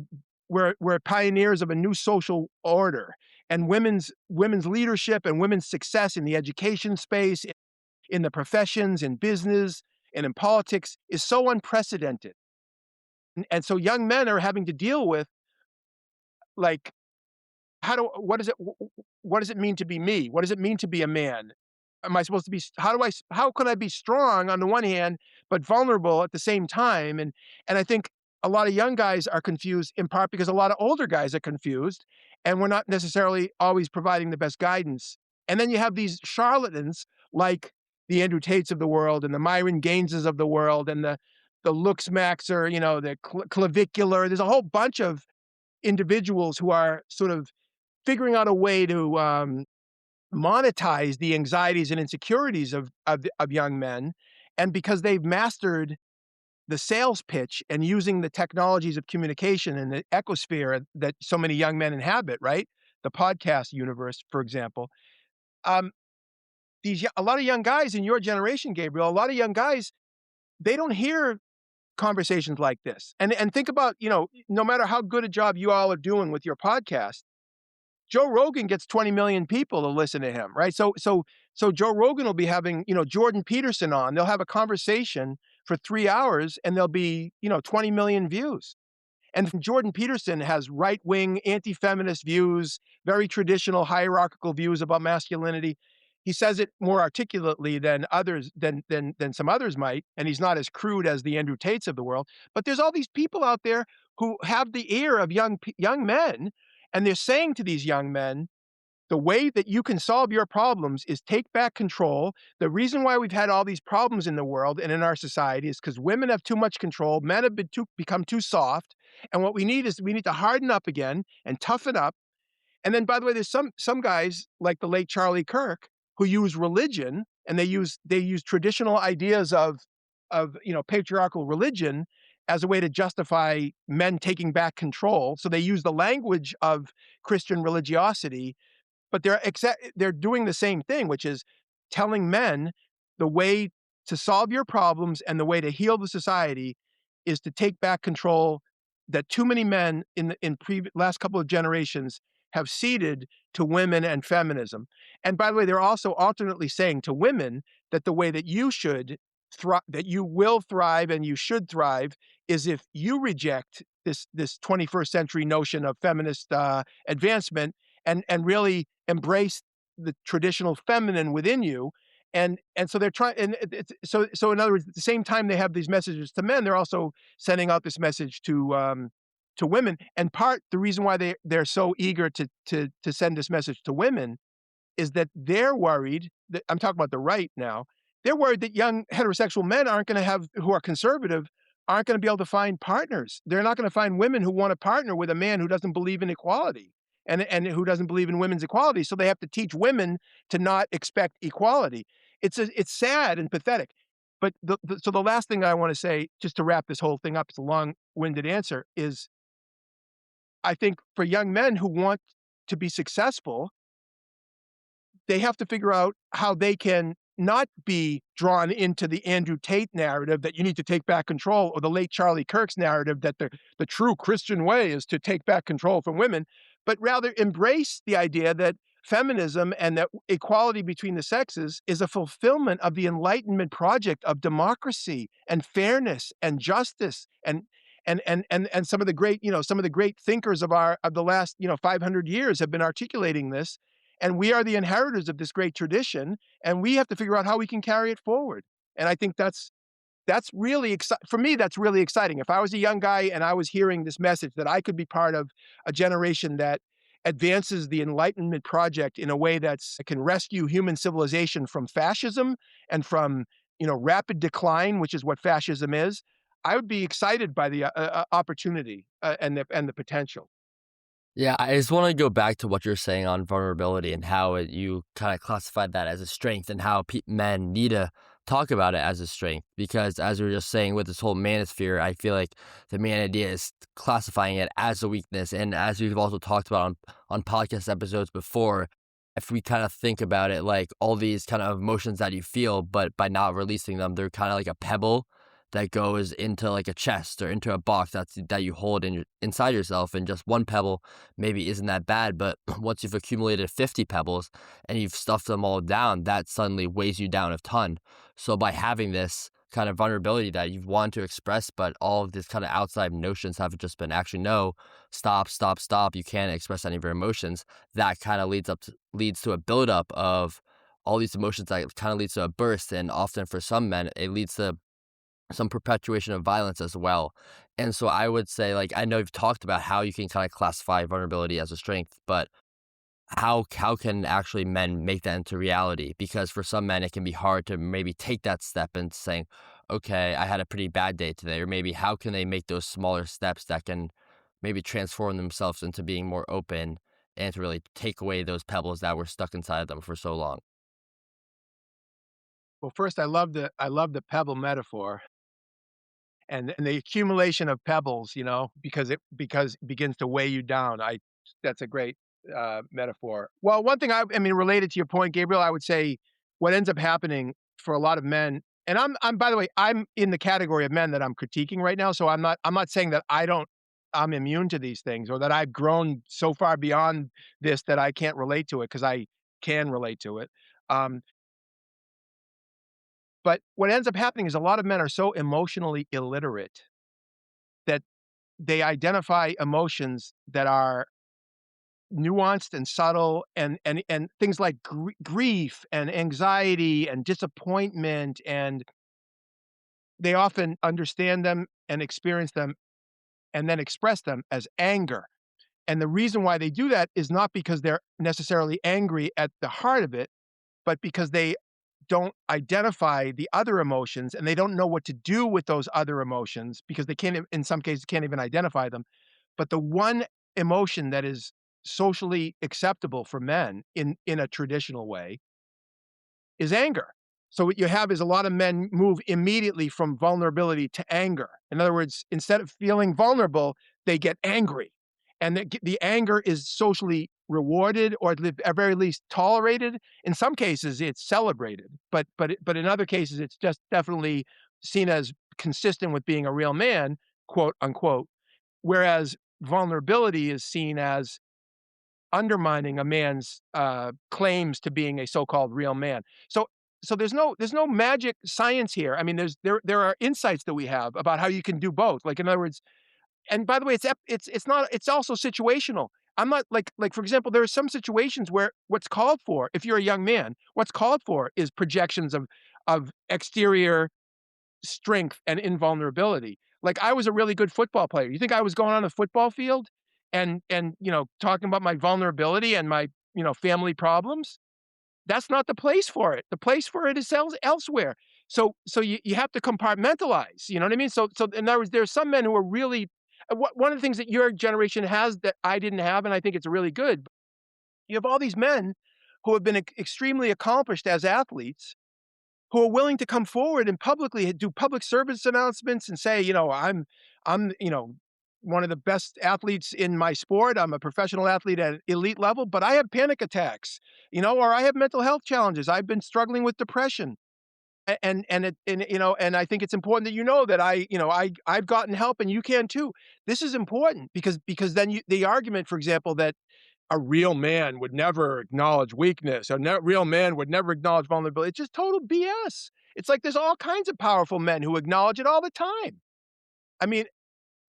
pioneers of a new social order, and women's leadership and women's success in the education space, in the professions, in business, and in politics is so unprecedented. And so young men are having to deal with, like, what does it mean to be me? What does it mean to be a man? Am I supposed to be, how can I be strong on the one hand, but vulnerable at the same time? And I think a lot of young guys are confused, in part because a lot of older guys are confused, and we're not necessarily always providing the best guidance. And then you have these charlatans like the Andrew Tates of the world and the Myron Gaineses of the world and the Lux Maxer, the clavicular. There's a whole bunch of individuals who are sort of figuring out a way to monetize the anxieties and insecurities of young men. And because they've mastered the sales pitch and using the technologies of communication and the ecosphere that so many young men inhabit, right? The podcast universe, for example. A lot of young guys in your generation, Gabriel, a lot of young guys, they don't hear conversations like this. And think about, no matter how good a job you all are doing with your podcast, Joe Rogan gets 20 million people to listen to him, right? So Joe Rogan will be having, Jordan Peterson on. They'll have a conversation for 3 hours and there'll be, 20 million views. And Jordan Peterson has right-wing, anti-feminist views, very traditional hierarchical views about masculinity. He says it more articulately than others than some others might, and he's not as crude as the Andrew Tates of the world. But there's all these people out there who have the ear of young men, and they're saying to these young men, the way that you can solve your problems is take back control. The reason why we've had all these problems in the world and in our society is because women have too much control, men have become too soft, and what we need is we need to harden up again and toughen up. And then, by the way, there's some guys like the late Charlie Kirk who use religion, and they use traditional ideas of patriarchal religion as a way to justify men taking back control. So they use the language of Christian religiosity, but they're doing the same thing, which is telling men the way to solve your problems and the way to heal the society is to take back control that too many men in last couple of generations have ceded to women and feminism. And by the way, they're also alternately saying to women that the way that you should that you will thrive and you should thrive is if you reject this 21st century notion of feminist advancement and really embrace the traditional feminine within you. And so they're trying, and so in other words, at the same time they have these messages to men, they're also sending out this message to women. And the reason why they're so eager to send this message to women is that they're worried that, I'm talking about the right now, they're worried that young heterosexual men who are conservative, aren't going to be able to find partners. They're not going to find women who want to partner with a man who doesn't believe in equality and who doesn't believe in women's equality. So they have to teach women to not expect equality. It's sad and pathetic. But so the last thing I want to say, just to wrap this whole thing up, it's a long-winded answer, is I think for young men who want to be successful, they have to figure out how they can not be drawn into the Andrew Tate narrative that you need to take back control, or the late Charlie Kirk's narrative that the true Christian way is to take back control from women, but rather embrace the idea that feminism and that equality between the sexes is a fulfillment of the Enlightenment project of democracy and fairness and justice and some of the great thinkers of the last 500 years have been articulating this, and we are the inheritors of this great tradition, and we have to figure out how we can carry it forward. And I think that's really for me, that's really exciting. If I was a young guy and I was hearing this message that I could be part of a generation that advances the Enlightenment project in a way that can rescue human civilization from fascism and from rapid decline, which is what fascism is, I would be excited by the opportunity and the potential. Yeah, I just want to go back to what you're saying on vulnerability and how you kind of classified that as a strength and how men need to talk about it as a strength. Because as we were just saying with this whole manosphere, I feel like the main idea is classifying it as a weakness. And as we've also talked about on podcast episodes before, if we kind of think about it like all these kind of emotions that you feel, but by not releasing them, they're kind of like a pebble that goes into like a chest or into a box that you hold inside yourself, and just one pebble maybe isn't that bad, but once you've accumulated 50 pebbles and you've stuffed them all down, that suddenly weighs you down a ton. So by having this kind of vulnerability that you've wanted to express, but all of these kind of outside notions have just been actually no, stop, you can't express any of your emotions, that kind of leads to a buildup of all these emotions that kind of leads to a burst, and often for some men it leads to some perpetuation of violence as well. And so I would say, like, I know you've talked about how you can kind of classify vulnerability as a strength, but how can actually men make that into reality? Because for some men, it can be hard to maybe take that step and saying, okay, I had a pretty bad day today. Or maybe how can they make those smaller steps that can maybe transform themselves into being more open and to really take away those pebbles that were stuck inside of them for so long? Well, first, I love the pebble metaphor and the accumulation of pebbles, because it begins to weigh you down. That's a great metaphor. Well, one thing I mean, related to your point, Gabriel, I would say what ends up happening for a lot of men, and I'm by the way, I'm in the category of men that I'm critiquing right now. So I'm not saying that I'm immune to these things, or that I've grown so far beyond this that I can't relate to it, because I can relate to it. Um, but what ends up happening is a lot of men are so emotionally illiterate that they identify emotions that are nuanced and subtle and things like grief and anxiety and disappointment, and they often understand them and experience them and then express them as anger. And the reason why they do that is not because they're necessarily angry at the heart of it, but because they don't identify the other emotions and they don't know what to do with those other emotions because they can't, in some cases, can't even identify them. But the one emotion that is socially acceptable for men in a traditional way is anger. So what you have is a lot of men move immediately from vulnerability to anger. In other words, instead of feeling vulnerable, they get angry. And the anger is socially rewarded or at very least tolerated. In some cases, it's celebrated, but in other cases, it's just definitely seen as consistent with being a real man, quote unquote. Whereas vulnerability is seen as undermining a man's claims to being a so-called real man. So there's no magic science here. I mean, there are insights that we have about how you can do both. Like in other words, and by the way, it's not it's also situational. I'm not like for example, there are some situations where what's called for, if you're a young man, what's called for is projections of exterior strength and invulnerability. Like I was a really good football player. You think I was going on a football field and talking about my vulnerability and my family problems? That's not the place for it. The place for it is elsewhere. So you have to compartmentalize. You know what I mean? So in other words, there are some men who are really one of the things that your generation has that I didn't have, and I think it's really good. You have all these men who have been extremely accomplished as athletes who are willing to come forward and publicly do public service announcements and say, I'm one of the best athletes in my sport. I'm a professional athlete at elite level, but I have panic attacks, or I have mental health challenges. I've been struggling with depression. And I think it's important that that I've gotten help and you can too. This is important because then the argument, for example, that a real man would never acknowledge weakness. Real man would never acknowledge vulnerability. It's just total BS. It's like there's all kinds of powerful men who acknowledge it all the time. I mean,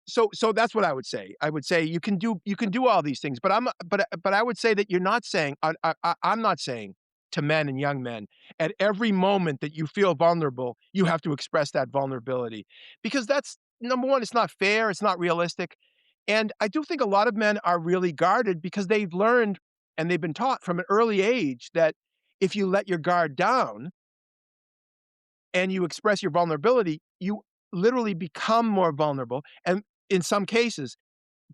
so that's what I would say. I would say you can do all these things, but I would say that you're not saying I'm not saying to men and young men at every moment that you feel vulnerable, you have to express that vulnerability because that's number one. It's not fair. It's not realistic, and I do think a lot of men are really guarded because they've learned and they've been taught from an early age that if you let your guard down and you express your vulnerability, you literally become more vulnerable. And in some cases,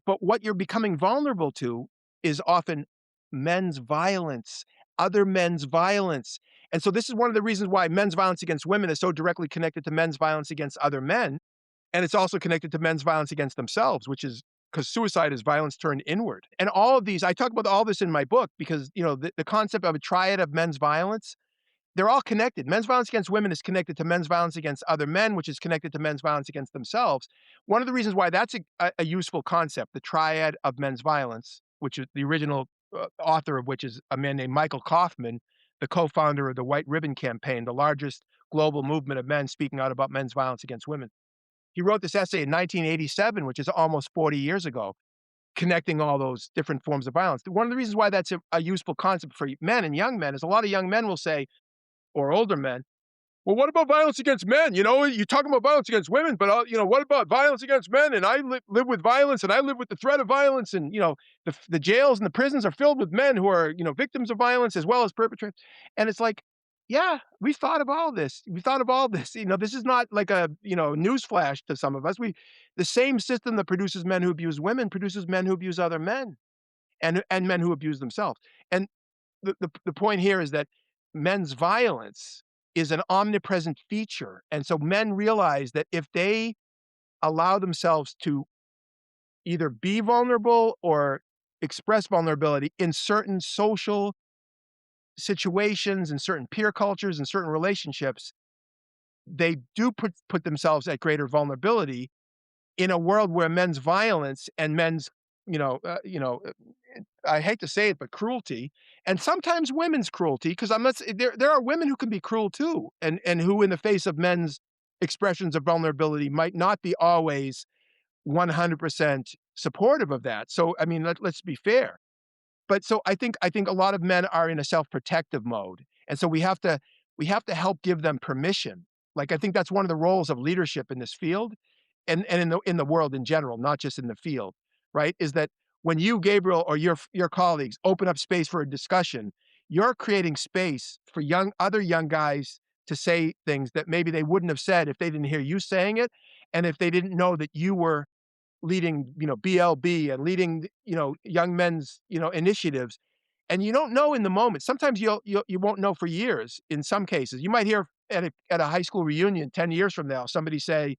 but what you're becoming vulnerable to is often men's violence, other men's violence. And so this is one of the reasons why men's violence against women is so directly connected to men's violence against other men. And it's also connected to men's violence against themselves, which is because suicide is violence turned inward. And all of these, I talk about all this in my book because, the concept of a triad of men's violence, they're all connected. Men's violence against women is connected to men's violence against other men, which is connected to men's violence against themselves. One of the reasons why that's a useful concept, the triad of men's violence, which is the original author of which is a man named Michael Kaufman, the co-founder of the White Ribbon Campaign, the largest global movement of men speaking out about men's violence against women. He wrote this essay in 1987, which is almost 40 years ago, connecting all those different forms of violence. One of the reasons why that's a useful concept for men and young men is a lot of young men will say, or older men, well, what about violence against men? You talk about violence against women, but what about violence against men? And I live with violence, and I live with the threat of violence, and the jails and the prisons are filled with men who are victims of violence as well as perpetrators. And it's like, yeah, we've thought of all this. We thought of all this. This is not like a news flash to some of us. The same system that produces men who abuse women produces men who abuse other men, and men who abuse themselves. And the point here is that men's violence is an omnipresent feature. And so men realize that if they allow themselves to either be vulnerable or express vulnerability in certain social situations, in certain peer cultures, in certain relationships, they do put themselves at greater vulnerability in a world where men's violence and men's, you know, uh, you know, uh, I hate to say it, but cruelty, and sometimes women's cruelty, because I'm not there are women who can be cruel too, and who in the face of men's expressions of vulnerability might not be always 100% supportive of that. So, I mean, let's be fair. But so I think a lot of men are in a self-protective mode, and so we have to help give them permission. Like, I think that's one of the roles of leadership in this field, and in the world in general, not just in the field, right? Is that when you, Gabriel, or your colleagues open up space for a discussion, you're creating space for other young guys to say things that maybe they wouldn't have said if they didn't hear you saying it, and if they didn't know that you were leading, BLB and leading, young men's, initiatives. And you don't know in the moment. Sometimes you won't know for years in some cases. You might hear at a high school reunion 10 years from now, somebody say,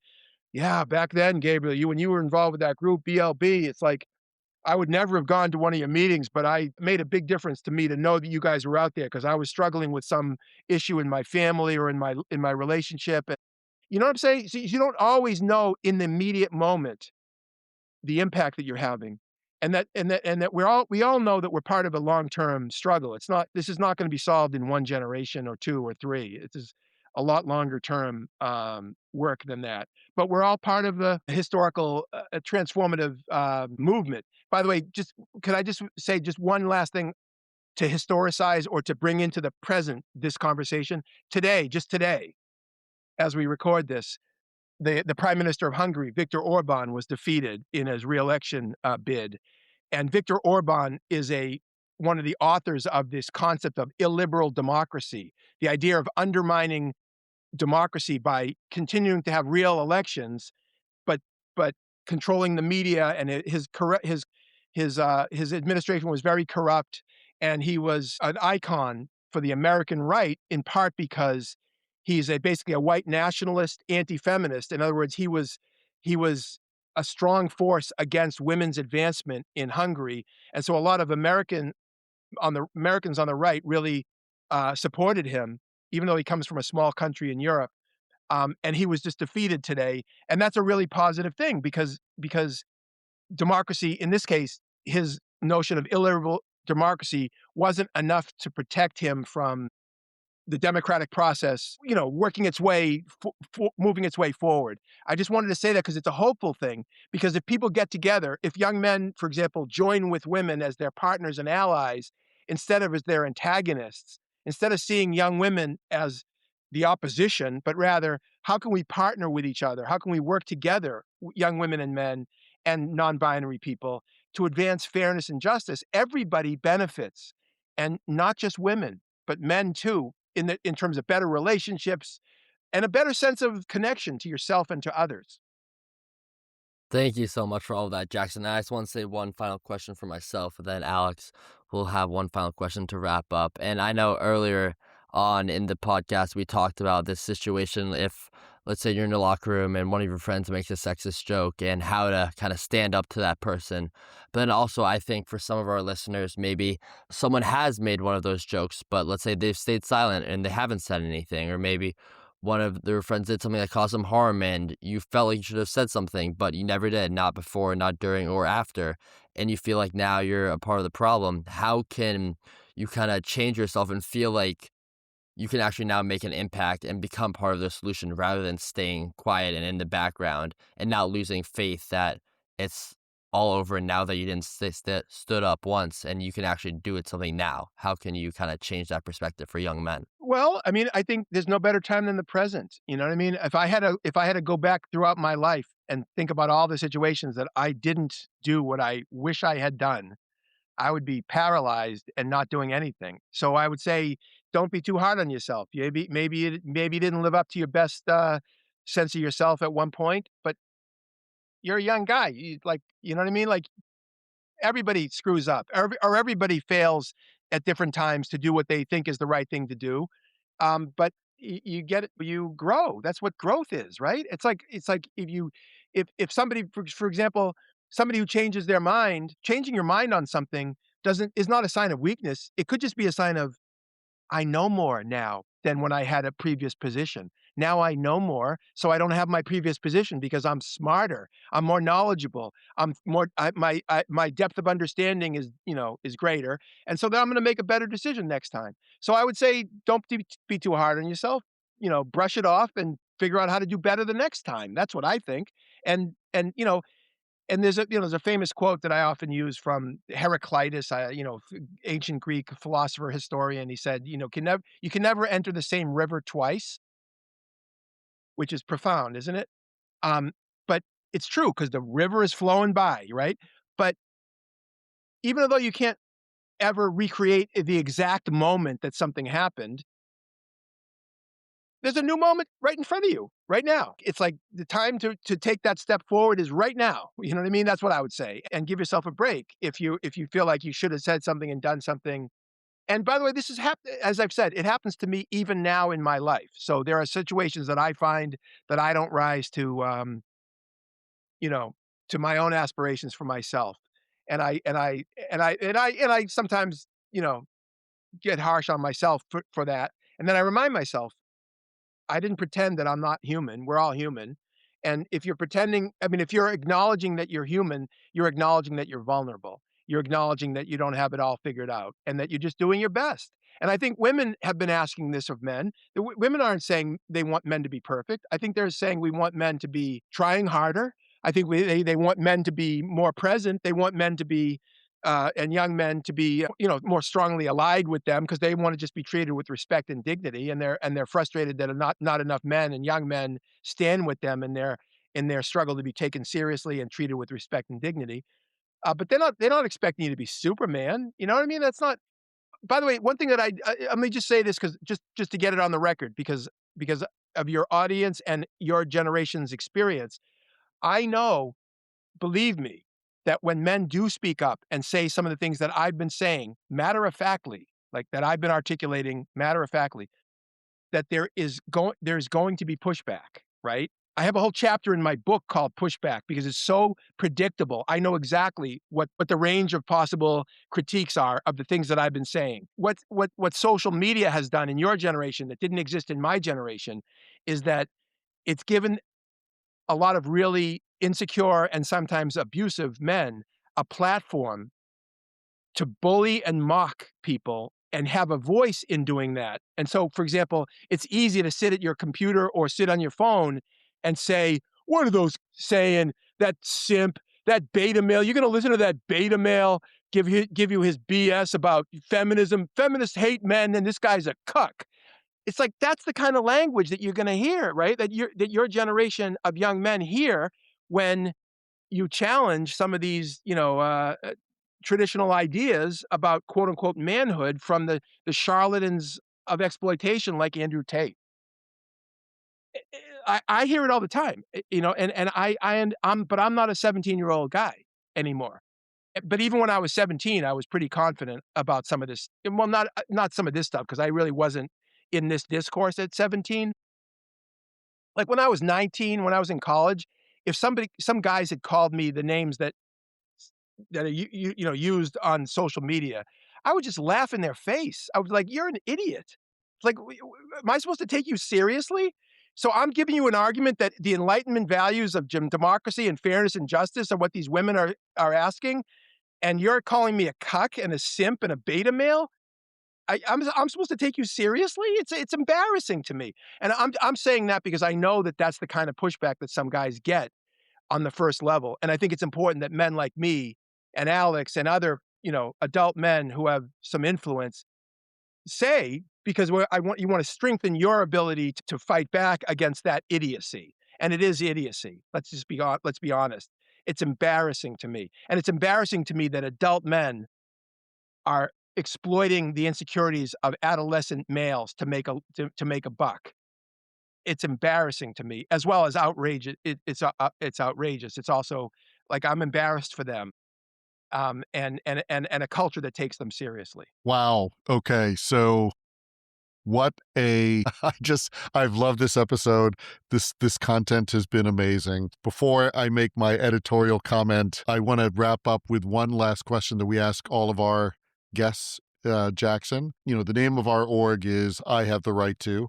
"Yeah, back then, Gabriel, when you were involved with that group BLB, it's like I would never have gone to one of your meetings, but I made a big difference to me to know that you guys were out there because I was struggling with some issue in my family or in my relationship." And you know what I'm saying? So you don't always know in the immediate moment the impact that you're having, and that we all know that we're part of a long-term struggle. This is not gonna be solved in 1 generation or 2 or 3. It is a lot longer term, work than that. But we're all part of the historical, transformative, movement. By the way, could I just say just one last thing to historicize or to bring into the present this conversation? Today, just today, as we record this, the prime minister of Hungary, Viktor Orban, was defeated in his reelection bid, and Viktor Orban is one of the authors of this concept of illiberal democracy, the idea of undermining democracy by continuing to have real elections, but but controlling the media, and his administration was very corrupt, and he was an icon for the American right, in part because he's basically a white nationalist, anti-feminist. In other words, he was a strong force against women's advancement in Hungary, and so a lot of Americans on the right really supported him, even though he comes from a small country in Europe. And he was just defeated today, and that's a really positive thing because democracy, in this case, his notion of illiberal democracy wasn't enough to protect him from the democratic process, working its way, moving its way forward. I just wanted to say that because it's a hopeful thing. Because if people get together, if young men, for example, join with women as their partners and allies instead of as their antagonists, instead of seeing young women as the opposition, but rather, how can we partner with each other? How can we work together, young women and men and non-binary people, to advance fairness and justice? Everybody benefits, and not just women, but men too, in terms of better relationships and a better sense of connection to yourself and to others. Thank you so much for all of that, Jackson. I just want to say one final question for myself, and then Alex will have one final question to wrap up. And I know earlier on in the podcast, we talked about this situation if, let's say, you're in the locker room and one of your friends makes a sexist joke and how to kind of stand up to that person. But then also, I think for some of our listeners, maybe someone has made one of those jokes, but let's say they've stayed silent and they haven't said anything, or maybe one of their friends did something that caused them harm and you felt like you should have said something, but you never did, not before, not during, or after, and you feel like now you're a part of the problem. How can you kind of change yourself and feel like you can actually now make an impact and become part of the solution rather than staying quiet and in the background and not losing faith that it's all over now that you didn't stood up once and you can actually do it something now? How can you kind of change that perspective for young men? Well, I mean, I think there's no better time than the present. You know what I mean? If I had to go back throughout my life and think about all the situations that I didn't do what I wish I had done, I would be paralyzed and not doing anything. So I would say, don't be too hard on yourself. Maybe you didn't live up to your best sense of yourself at one point, but you're a young guy. You know what I mean? Like, everybody screws up, or everybody fails at different times to do what they think is the right thing to do. But you get it, you grow. That's what growth is, right? It's like if somebody, for example, somebody who changes their mind, changing your mind on something doesn't is not a sign of weakness. It could just be a sign of, I know more now than when I had a previous position. Now I know more, so I don't have my previous position because I'm smarter. I'm more knowledgeable. I'm more. My depth of understanding is greater, and so then I'm going to make a better decision next time. So I would say, don't be too hard on yourself. Brush it off and figure out how to do better the next time. That's what I think. And And there's a famous quote that I often use from Heraclitus, ancient Greek philosopher historian. He said, you can never enter the same river twice, which is profound, isn't it? Um, but it's true because the river is flowing by, right? But even though you can't ever recreate the exact moment that something happened, there's a new moment right in front of you right now. It's like the time to take that step forward is right now. You know what I mean? That's what I would say. And give yourself a break if you feel like you should have said something and done something. And by the way, this is as I've said, it happens to me even now in my life. So there are situations that I find that I don't rise you know, to my own aspirations for myself. And I sometimes, get harsh on myself for that. And then I remind myself, I didn't pretend that I'm not human. We're all human. And if you're pretending, I mean, if you're acknowledging that you're human, you're acknowledging that you're vulnerable. You're acknowledging that you don't have it all figured out and that you're just doing your best. And I think women have been asking this of men. Women aren't saying they want men to be perfect. I think they're saying we want men to be trying harder. I think they want men to be more present. They want men to be and young men to be, more strongly allied with them because they want to just be treated with respect and dignity, and they're frustrated that not enough men and young men stand with them in their struggle to be taken seriously and treated with respect and dignity. But they're not expecting you to be Superman. You know what I mean? That's not. By the way, one thing that let me just say this because just to get it on the record because of your audience and your generation's experience, I know, believe me, that when men do speak up and say some of the things that I've been saying matter of factly, like that I've been articulating matter of factly, that there's going to be pushback, right? I have a whole chapter in my book called Pushback because it's so predictable. I know exactly what the range of possible critiques are of the things that I've been saying. What social media has done in your generation that didn't exist in my generation is that it's given a lot of really insecure and sometimes abusive men a platform to bully and mock people and have a voice in doing that. And so, for example, it's easy to sit at your computer or sit on your phone and say, what are those saying? That simp, that beta male, you're going to listen to that beta male give you his BS about feminism. Feminists hate men and this guy's a cuck. It's like that's the kind of language that you're gonna hear, right? That your generation of young men hear when you challenge some of these, traditional ideas about quote unquote manhood from the charlatans of exploitation like Andrew Tate. I hear it all the time, but I'm not a 17-year-old guy anymore. But even when I was 17, I was pretty confident about some of this. Well, not some of this stuff because I really wasn't in this discourse at 17. Like when I was 19, when I was in college, if some guys had called me the names that are used on social media, I would just laugh in their face. I was like, "You're an idiot." Like, am I supposed to take you seriously? So I'm giving you an argument that the Enlightenment values of democracy and fairness and justice are what these women are asking, and you're calling me a cuck and a simp and a beta male? I'm supposed to take you seriously? It's embarrassing to me, and I'm saying that because I know that that's the kind of pushback that some guys get on the first level, and I think it's important that men like me and Alex and other, adult men who have some influence say, because you want to strengthen your ability to fight back against that idiocy, and it is idiocy. Let's be honest. It's embarrassing to me, and it's embarrassing to me that adult men are exploiting the insecurities of adolescent males to make a buck. It's embarrassing to me, as well as outrageous. It's outrageous. It's also like I'm embarrassed for them, and a culture that takes them seriously. Wow. Okay. So what a I've loved this episode. This content has been amazing. Before I make my editorial comment, I want to wrap up with one last question that we ask all of our guests, Jackson. The name of our org is I Have the Right To.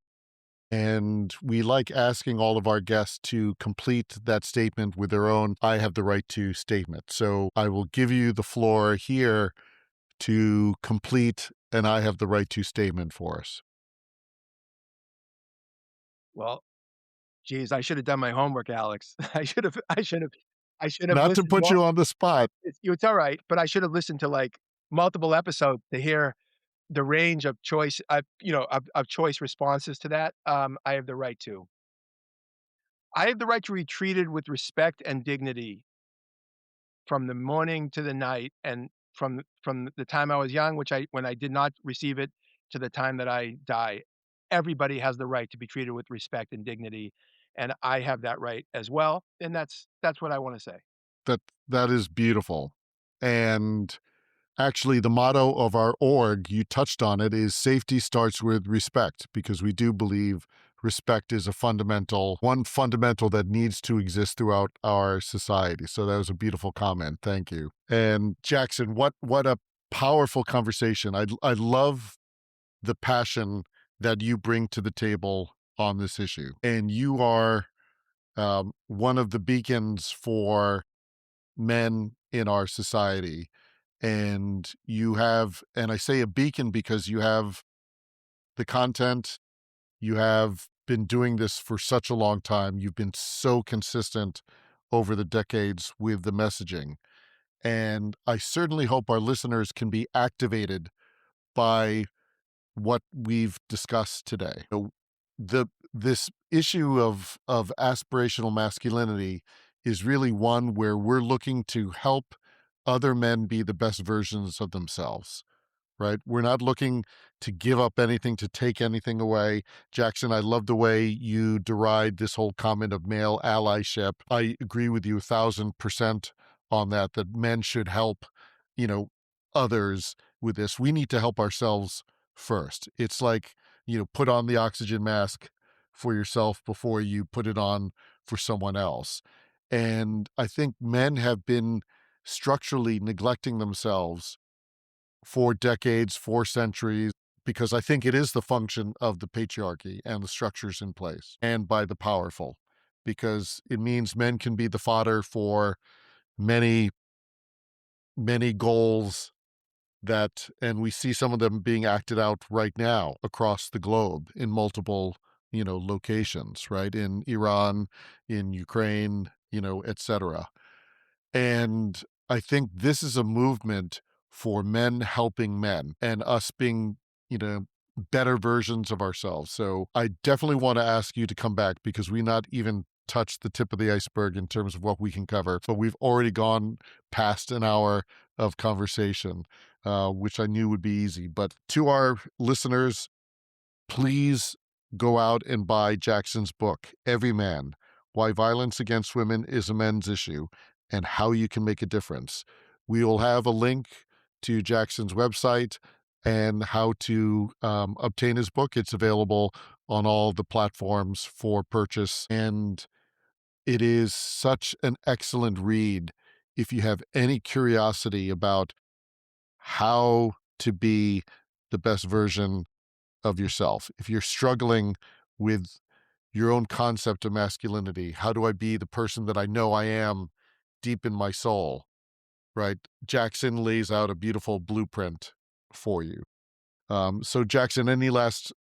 And we like asking all of our guests to complete that statement with their own I have the right to statement. So I will give you the floor here to complete an I have the right to statement for us. Well, geez, I should have done my homework, Alex. I should have. I should have Not to listened put more. you on the spot. It's all right, but I should have listened to, like, multiple episodes to hear the range of choice, of choice responses to that. I have the right to. I have the right to be treated with respect and dignity from the morning to the night, and from the time I was young, which I when I did not receive it, to the time that I die. Everybody has the right to be treated with respect and dignity, and I have that right as well, and that's what I wanna say. That that is beautiful. And actually, the motto of our org, you touched on it, is safety starts with respect, because we do believe respect is a one fundamental that needs to exist throughout our society. So that was a beautiful comment. Thank you. And Jackson, what a powerful conversation. I love the passion that you bring to the table on this issue. And you are one of the beacons for men in our society. And you have, and I say a beacon because you have the content, you have been doing this for such a long time. You've been so consistent over the decades with the messaging. And I certainly hope our listeners can be activated by what we've discussed today. This issue of aspirational masculinity is really one where we're looking to help other men be the best versions of themselves, right? We're not looking to give up anything, to take anything away. Jackson, I love the way you deride this whole comment of male allyship. I agree with you 1,000% on that, that men should help, you know, others with this. We need to help ourselves first. It's like, put on the oxygen mask for yourself before you put it on for someone else. And I think men have been structurally neglecting themselves for decades, for centuries, because I think it is the function of the patriarchy and the structures in place, and by the powerful, because it means men can be the fodder for many, many goals and we see some of them being acted out right now across the globe in multiple, locations, right? In Iran, in Ukraine, etc. And I think this is a movement for men helping men and us being, you know, better versions of ourselves. So I definitely want to ask you to come back, because we not even touched the tip of the iceberg in terms of what we can cover. But we've already gone past an hour of conversation, which I knew would be easy. But to our listeners, please go out and buy Jackson's book, Every Man: Why Violence Against Women is a Men's Issue and How You Can Make a Difference. We will have a link to Jackson's website and how to obtain his book. It's available on all the platforms for purchase. And it is such an excellent read if you have any curiosity about how to be the best version of yourself. If you're struggling with your own concept of masculinity, how do I be the person that I know I am deep in my soul, right? Jackson lays out a beautiful blueprint for you. So Jackson, any last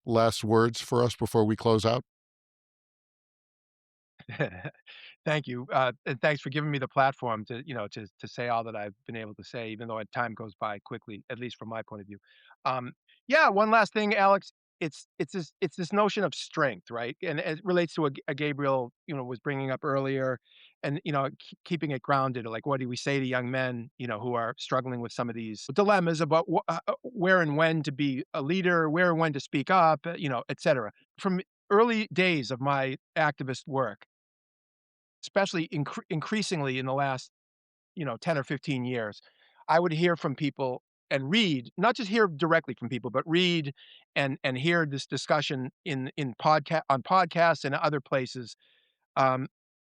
words for us before we close out? Thank you, and thanks for giving me the platform to, to say all that I've been able to say, even though time goes by quickly, at least from my point of view. Um, yeah, one last thing, Alex. It's this notion of strength, right? And it relates to a Gabriel, was bringing up earlier, and keeping it grounded. Like, what do we say to young men, who are struggling with some of these dilemmas about where and when to be a leader, where and when to speak up, etc. From early days of my activist work, especially increasingly in the last, 10 or 15 years, I would hear from people and read, not just hear directly from people, but read and hear this discussion in on podcasts and other places, um,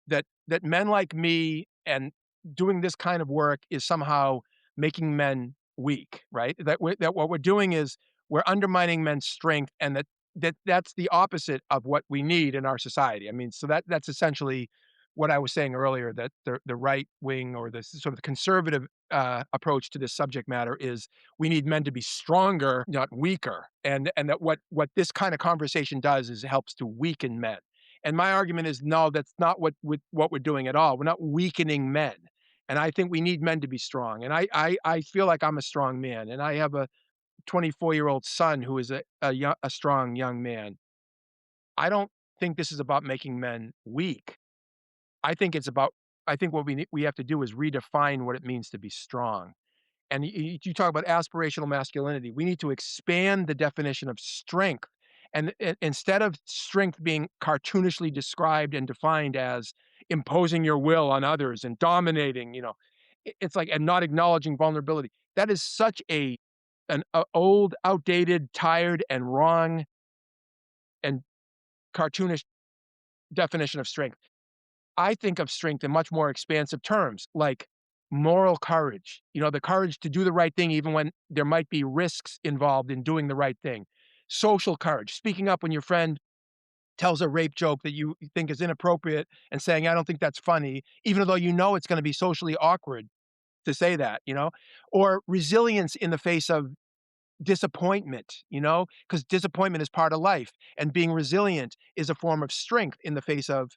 that men like me and doing this kind of work is somehow making men weak, right? That what we're doing is we're undermining men's strength, and that's the opposite of what we need in our society. I mean, so that's essentially what I was saying earlier, that the right wing, or the sort of conservative approach to this subject matter is we need men to be stronger, not weaker, and that what this kind of conversation does is it helps to weaken men. And my argument is, no, that's not what we're doing at all. We're not weakening men. And I think we need men to be strong. And I feel like I'm a strong man. And I have a 24-year-old son who is a strong young man. I don't think this is about making men weak. I think it's about I think what we have to do is redefine what it means to be strong. And you talk about aspirational masculinity. We need to expand the definition of strength. And instead of strength being cartoonishly described and defined as imposing your will on others and dominating, it's like, and not acknowledging vulnerability. That is such an old, outdated, tired, and wrong and cartoonish definition of strength. I think of strength in much more expansive terms, like moral courage, the courage to do the right thing even when there might be risks involved in doing the right thing. Social courage, speaking up when your friend tells a rape joke that you think is inappropriate and saying, I don't think that's funny, even though it's going to be socially awkward to say that, or resilience in the face of disappointment, because disappointment is part of life, and being resilient is a form of strength in the face of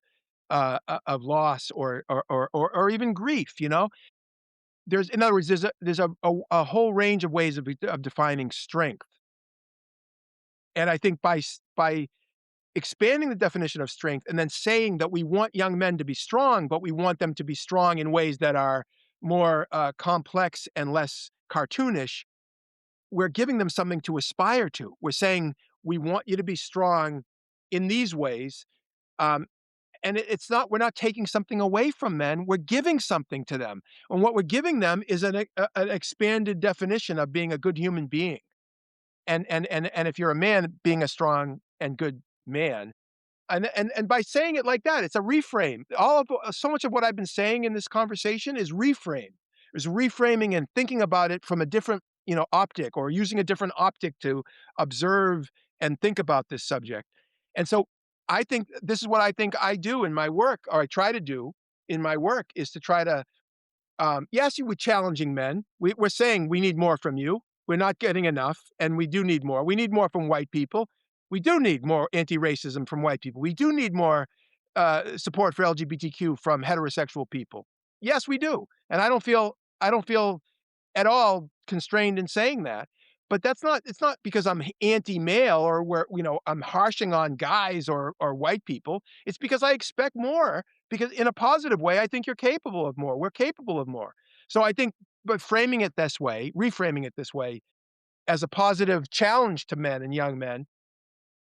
loss or even grief. In other words, there's a whole range of ways of defining strength, and I think by expanding the definition of strength and then saying that we want young men to be strong, but we want them to be strong in ways that are more complex and less cartoonish, we're giving them something to aspire to. We're saying, we want you to be strong in these ways. And we're not taking something away from men, we're giving something to them. And what we're giving them is an expanded definition of being a good human being. And if you're a man, being a strong and good man. And by saying it like that, it's a reframe. So much of what I've been saying in this conversation is reframe. Is reframing and thinking about it from a different, optic, or using a different optic to observe and think about this subject. And so I think this is what I think I do in my work, or I try to do in my work, is to try to yes, you were challenging men. We're saying we need more from you. We're not getting enough, and we do need more. We need more from white people. We do need more anti-racism from white people. We do need more support for LGBTQ from heterosexual people. Yes, we do, and I don't feel at all constrained in saying that. But it's not because I'm anti-male, or I'm harshing on guys or white people. It's because I expect more, because in a positive way, I think you're capable of more. We're capable of more. So I think, but reframing it this way as a positive challenge to men and young men,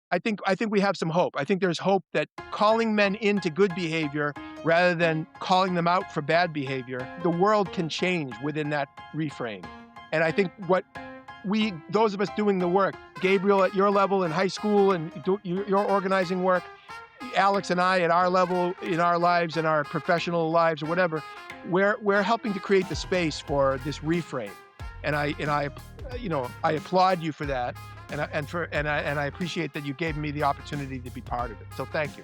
I think we have some hope. I think there's hope that calling men into good behavior rather than calling them out for bad behavior, the world can change within that reframe. And I think those of us doing the work, Gabriel at your level in high school and your organizing work, Alex and I at our level in our lives and our professional lives or whatever, we're helping to create the space for this reframe. And I applaud you for that. And I appreciate that you gave me the opportunity to be part of it. So thank you.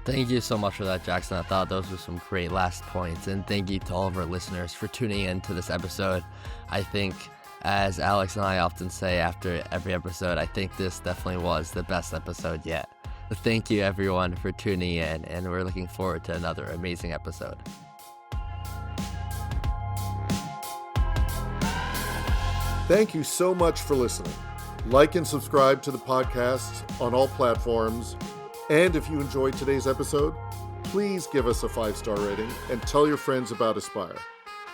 Thank you so much for that, Jackson. I thought those were some great last points. And thank you to all of our listeners for tuning in to this episode. I think, as Alex and I often say after every episode, I think this definitely was the best episode yet. So thank you, everyone, for tuning in, and we're looking forward to another amazing episode. Thank you so much for listening. Like and subscribe to the podcast on all platforms. And if you enjoyed today's episode, please give us a 5-star rating and tell your friends about Aspire.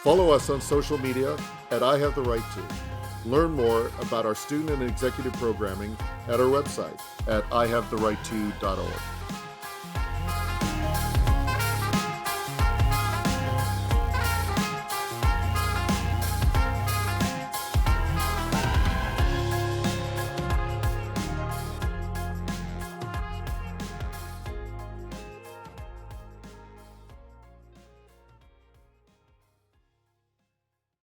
Follow us on social media at I Have the Right To. Learn more about our student and executive programming at our website at ihavetherightto.org.